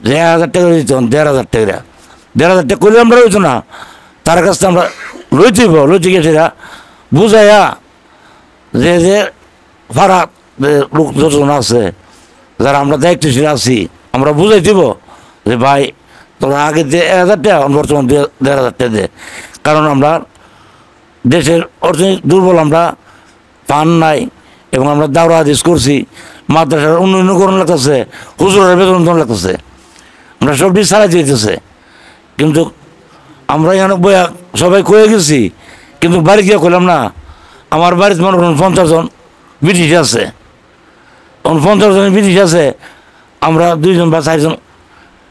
L: যে 1000 টাকা দিত, 1500 টাকা, 1500 টাকা করলে আমরা হইতো না। তার কাছ থেকে আমরা লইতে গিয়ে সেটা বুঝাইয়া যে ভাড়া লোক যতজন আছে, যারা আমরা দায়িত্বশীল আছি, আমরা বুঝাই দিব যে ভাই তোরা আগে 1000 টাকা, বর্তমান 1500 টাকা দে। কারণ আমরা দেশের অর্থনীতি দুর্বল, আমরা পান নাই এবং আমরা দাওরা হাদিস করছি, মাদ্রাসার উন্নয়নকরণ লাগতেছে, হুজুরের বেতন লাগতেছে, আমরা সব দিক ছাড়াই দিতেছে। কিন্তু আমরা এখানে বইয়া সবাই কয়ে গেছি, কিন্তু বাড়ি গিয়ে করলাম না। আমার বাড়িতে মনে করুন 50 জন ব্রিটিশ আছে, 50 জন ব্রিটিশ আছে, আমরা 2 জন বা 4 জন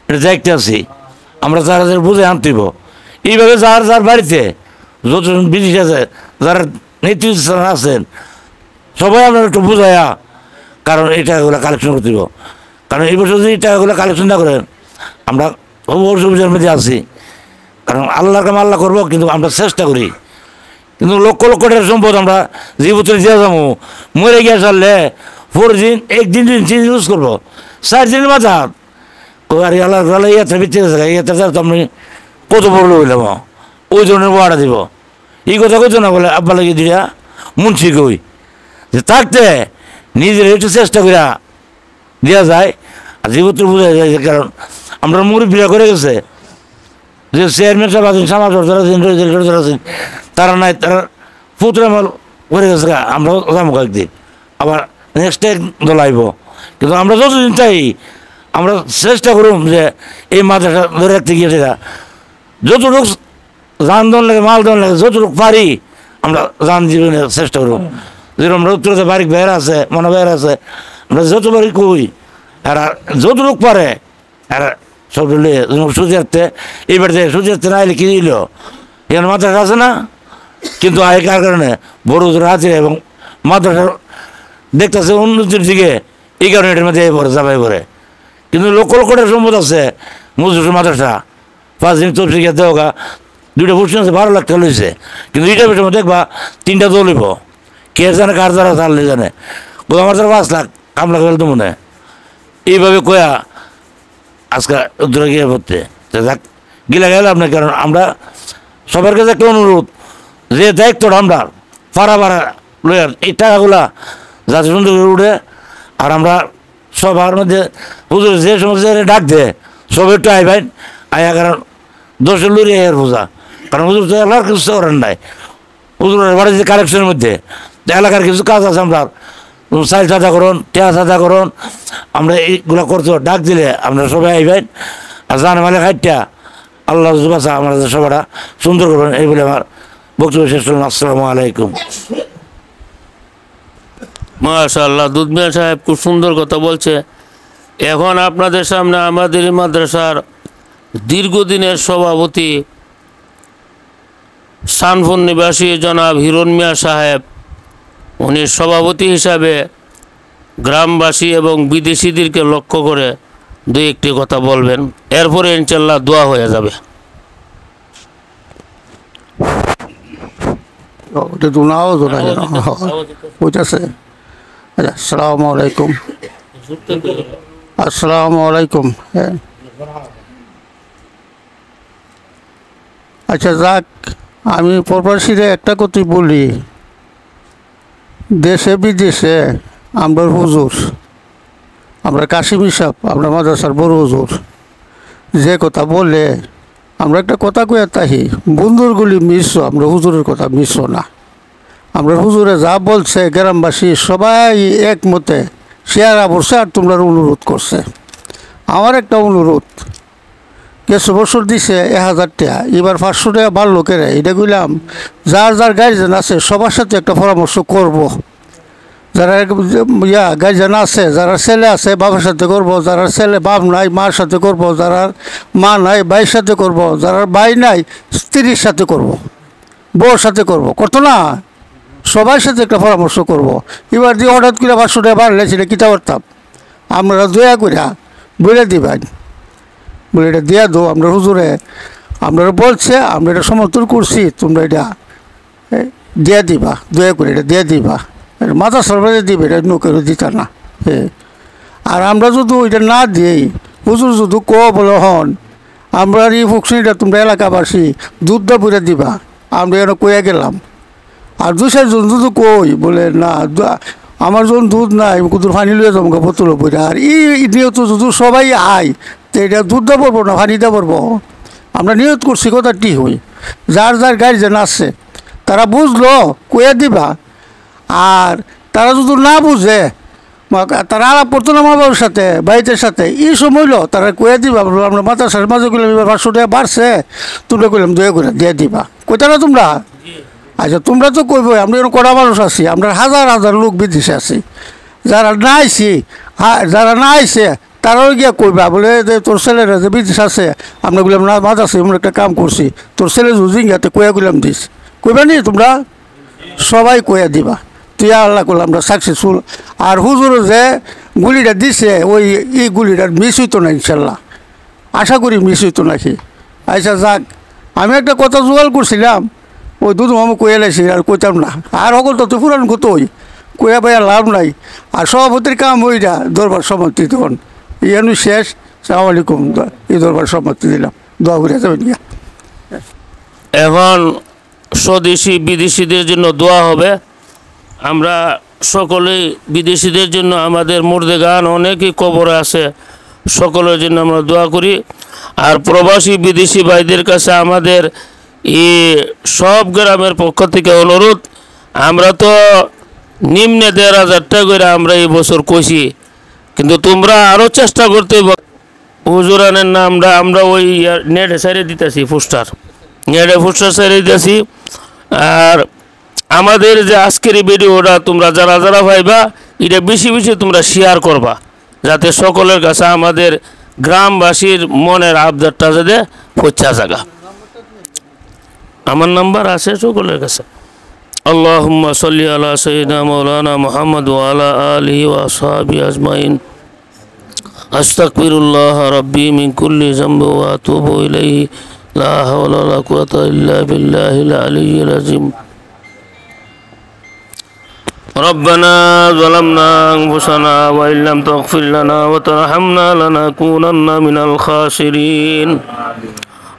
L: এটা দেখতে আছি। আমরা যারা বুঝে আনতেইব এইভাবে যার বাড়িতে যতজন ব্রিটিশ আছে, যারা নেতৃত্ব আছেন, সবাই আমরা একটু বুঝাইয়া, কারণ এই টাকাগুলো কালেকশন করতে দিব। কারণ এই বছর যদি এই টাকাগুলো কালেকশন না করেন আমরা খুব অসুবিধার মধ্যে আছি। কারণ আল্লাহর কাম আল্লাহ করবো, কিন্তু আমরা চেষ্টা করি। কিন্তু লক্ষ লক্ষ টাকার সম্পদ আমরা জীবনে দিয়ে যাবো, মরে গিয়ে চললে 4 দিন 1 দিন 2 দিন ইউজ করবো, 4 দিনের মাথা আর আল্লাহ ইয়াত্রা বিচ্ছে ইয়াত্রা তো আমি কত বড় হইলাম, ওই ধরনের বাড়া দিব। এই কথা কইতো না বলে আব্বা লাগিয়ে দিয়া মুন্সি কই যে থাকতে নিজের একটু চেষ্টা করিয়া দেওয়া যায়। আর জীবত্র বোঝা যায়, কারণ আমরা মুরব্বীরা করে গেছে যে চেয়ারম্যান সাহেব আছেন, সমাজ যারা আছেন, তারা নাই, তারা পুত্র আমার করে গেছে। আমরাও যাবো কয়েকদিন, আবার নেক্সট টাইম দল আইব। কিন্তু আমরা যতদিন চাই আমরা চেষ্টা করুন যে এই মাদ্রাসা ধরে রাখতে গিয়ে সেটা যতটুকু যান দন লাগে, মাল দন লাগে, যতটুকু পারি আমরা যান জীবনের চেষ্টা করুন। যেরকম আমরা উত্তরতে বাড়ি বেড়া আছে, মনে বেড়া আছে, আমরা যতবারই কই এরা যতটুকু পারে এরা সব সুজিয়াতে এইবার সুজিয়াতে না এলে কি দিল, এখানে মাদ্রাসা আছে না, কিন্তু আয় কার কারণে বড় হাজিরা এবং মাদ্রাসার
N: দেখতেছে উন্নতির দিকে, এই কারণে এটার মধ্যে পড়ে যাবাই পড়ে। কিন্তু লক্ষ লক্ষ টাকা সম্পদ আছে মজুর মাদ্রাসা 5 দিন তফসিল দেওয়া 2টা ফুটসি আছে 12 লাখ টাকা লইছে, কিন্তু এইটার ভিতরে দেখবা 3টা দলিব, কে জানে কার দ্বারা তাহলে জানে, আমার দ্বারা 5 লাখ কামলা করে তো মনে এইভাবে কয়া আজকে উদ্ধার গিয়ে পড়তে যাক গিলা গেলাম না। কারণ আমরা সবার কাছে একটা অনুরোধ, যে দায়িত্বটা আমরা পাড়া পাড়া লইয়ার এই টাকাগুলা যাতে সুন্দর করে উঠে, আর আমরা সবার মধ্যে হুজুর যে সমস্ত ডাক দেয় সব একটু আইবেন আয়া, কারণ দোষের লুড়ি আয়ার বোঝা, কারণ হুজুর তো এলাকার কিছু করেন নাই, হুজুরের বাড়ির যে কালেকশনের মধ্যে এলাকার কিছু কাজ আছে, আমরা চাল সাদা করুন, টেয়া সাদা করুন, আমরা এইগুলা করতে ডাক দিলে আমরা সবাই আইবেন। আর জানে মানে খাইটা আল্লাহ বাসা আমরা সবাই সুন্দর করবেন, এই বলে আমার বক্তব্য শেষ করলাম। আসসালামু আলাইকুম।
A: মাশাআল্লাহ, দুধ মিয়া সাহেব খুব সুন্দর কথা বলছে। এখন আপনাদের সামনে আমাদের মাদ্রাসার দীর্ঘদিনের সভাপতি সানফুন নিবাসী জনাব হিরণ মিয়া সাহেব, উনি সভাপতি হিসাবে গ্রামবাসী এবং বিদেশিদেরকে লক্ষ্য করে 2-1টি কথা বলবেন, এরপরে ইনশাল্লাহ দোয়া হয়ে যাবে।
O: আসসালামু আলাইকুম। আসসালামু আলাইকুম। আচ্ছা যাক, আমি প্রবাসীরা একটা কথাই বলি, দেশে বিদেশে আমরা হুজুর, আমরা কাশিম সাহেব, আমরা মাদ্রাসার বড় হুজুর, যে কথা বলে আমরা একটা কথা কয়ে তাহি বন্ধুরগুলি মিশো, আমরা হুজুরের কথা মিশো না। আমরা হুজুরে যা বলছে গ্রামবাসী সবাই একমতে শেয়ারা বলছে, আর তোমরা অনুরোধ করছে। আমার একটা অনুরোধ, কিছু বছর দিছে 1000 টাকা, এবার 500 টাকা বাড়লো কেরে, এটা কইলাম যার যার গার্জেন আছে সবার সাথে একটা পরামর্শ করব। যারা গার্জেন আছে, যারা ছেলে আছে বাবার সাথে করব, যারা ছেলে বাপ নাই মার সাথে করব, যারা মা নাই ভাইয়ের সাথে করব, যারা ভাই নাই স্ত্রীর সাথে করব, বউর সাথে করব, করতো না, সবার সাথে একটা পরামর্শ করব। এবার দিয়ে হঠাৎ করে 500 টাকা বাড়লে সেটা কী করতাম, আমরা দয়া করে বলে দিবেন, বলে এটা দিয়া দো, আমরা হুজুরে আমরা বলছে, আমরা এটা সমর্থন করছি, তোমরা এটা দিয়া দিবা, দয়া করে এটা দিয়া দিবা, মাথা সরবারে দিবে, এটা নৌকের দিতা না। আর আমরা যদি ওইটা না দিই, হুজুর যদি বলে হন আমরা এই ফুকসিটা তোমরা এলাকাবাসী দুধ দা বুড়ে দিবা, আমরা এখানে কয়ে গেলাম। আর 2-4 যদি কই বলে না আমার যখন দুধ নাই কুদুর পানি লুয়ে যাবো বোতল বইটা, আর এই নিয়ত যদি সবাই আয় তো এটা দুধ দা পড়বো না পানি দা পড়বো, আমরা নিয়ত করছি কথা ঠিক হই। যার যার গার্জেন আছে তারা বুঝলো কয়ে দিবা, আর তারা যদি না বুঝে তারা আলাপ করতো না মা বাবার সাথে বাড়িতে সাথে, এই সময়লো তারা কয়ে দিবা, আমরা মাদ্রাসার মাঝে করলাম এবার 500 টাকা বাড়ছে, তোমরা করলাম দয়া করে দিয়ে দিবা, কইতা না তোমরা? আচ্ছা তোমরা তো কইব, আমরা এরকম কড়া মানুষ আছি, আমরা হাজার হাজার লোক বিদেশে আছি, যারা না আইছি যারা না আইছে তারাও গিয়া কইবা বলে যে তোর ছেলেরা যে বিদেশ আছে, আমরা বললাম না মাদ্রাসা এমন একটা কাম করছি, তোর ছেলে জুজিঙ্গাতে কয়া গেলাম দিস, কইবা নি তোমরা সবাই কয়া দিবা, তুই আল্লাহ করলাম আমরা সাকসেসফুল। আর হুজুর যে গুলিটা দিছে ওই এই গুলিটা মিস হইতো না ইনশাল্লাহ, আশা করি মিস হইতো নাকি। আচ্ছা যাক, আমি একটা কথা জোগাড় করছিলাম, ওই দুধ মামু কয়ে লাইছি আর কইতাম না, আর সকল তো পুরান কত ওই কয়া পাইয়া লাভ নাই। আর সভাপতির কাম ওইটা দরবার সমাপ্তি, তখন ইয়ানু শেষ। সালাম আলাইকুম, এই দরবার সমাপ্তি দিলাম, দোয়া করে যাবেন গিয়া।
A: এখন স্বদেশি বিদেশিদের জন্য দোয়া হবে। আমরা সকলেই বিদেশিদের জন্য, আমাদের মুর্দেগান অনেকই কবরে আছে, সকলের জন্য আমরা দোয়া করি। আর প্রবাসী বিদেশি ভাইদের কাছে আমাদের এই সব গ্রামের পক্ষ থেকে অনুরোধ, আমরা তো নিম্নে 1500 টাকা করে আমরা এই বছর কইছি, কিন্তু তোমরা আরও চেষ্টা করতে, হুজুরানের নামটা আমরা ওই নেটে সাইডে দিতেছি, নেটে পোস্টার সাইডে দিতেছি। আর আমাদের যে আজকের এই ভিডিওটা তোমরা যারা যারা ভাইবা, এটা বেশি বেশি তোমরা শেয়ার করবা, যাতে সকলের কাছে আমাদের গ্রামবাসীর মনের আবদারটা যাতে পৌঁছা জায়গা। আমার নাম্বার আছে সকলের কাছে, اللهم صل على سيدنا مولانا محمد وعلى آله وأصحابه أجمعين أستغفر الله ربي من كل ذنب وأتوب إليه لا حول ولا قوة إلا بالله العلي العظيم ربنا ظلمنا أنفسنا وإن لم تغفر لنا وترحمنا لنكونن من الخاسرين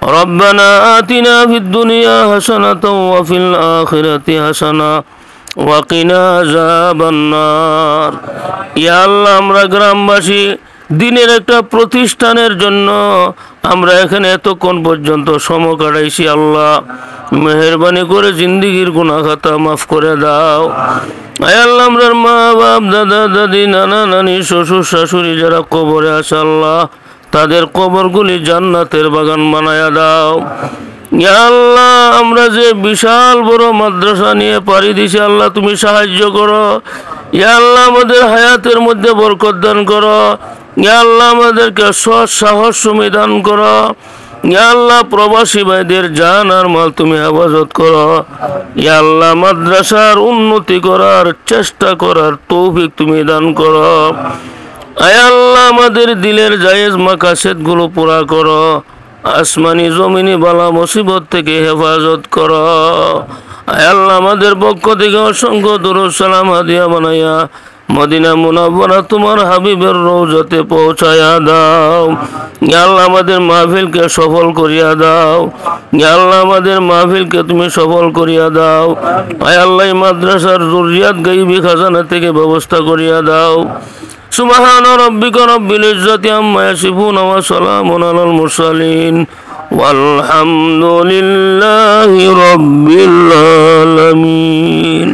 A: ربنا آتنا في الدنيا حسنة وفي الآخرة حسنة وقنا عذاب النار يا الله আমরা গ্রামবাসী দিনের একটা প্রতিষ্ঠানের জন্য আমরা এখানে এতক্ষণ পর্যন্ত সময় কাটাইছি আল্লাহ মেহেরবানি করে জিন্দেগীর গুনাহ খাতা মাফ করে দাও আয় আল্লাহ আমরার মা বাপ দাদা দাদি নানা নানি শ্বশুর শাশুড়ি যারা কবরে আছে আল্লাহ তাদের কবরগুলি জান্নাতের বাগান বানায়া দাও ইয়া আল্লাহ আমরা যে বিশাল বড় মাদ্রাসা নিয়ে পাড়ি দিছি আল্লাহ তুমি সাহায্য করো ইয়া আল্লাহ আমাদের হায়াতের মধ্যে বরকত দান করো ইয়া আল্লাহ আমাদেরকে সৎ সাহস দান করো ইয়া আল্লাহ প্রবাসী ভাইদের জান আর মাল তুমি হেফাজত করো ইয়া আল্লাহ মাদ্রাসার উন্নতি করার চেষ্টা করার তৌফিক তুমি দান করো আয় আল্লাহ আমাদের দিলের জায়েজ মাকাসেদগুলো পুরা করো আসমানি জমিনি বালা মুসিবত থেকে হেফাজত করো আয় আল্লাহ আমাদের পক্ষ থেকে অসংখ্য দুরূদ সালাম হাদিয়া বানাইয়া মদিনা মুনাওয়ারা তোমার হাবিবের রওজাতে পৌঁছায়া দাও ইয়া আল্লাহ আমাদের মাহফিলকে সফল করিয়া দাও ইয়া আল্লাহ আমাদের মাহফিলকে তুমি সফল করিয়া দাও আয় আল্লাহ মাদ্রাসার যুররিয়াত গায়বী খাজানা থেকে ব্যবস্থা করিয়া দাও সুবহান রাব্বিকা রাব্বিল ইজ্জাতি আম্মা ইয়াসিফুন ওয়া সালামুন আলাল মুরসালিন ওয়ালহামদুলিল্লাহি রাব্বিল আলামিন।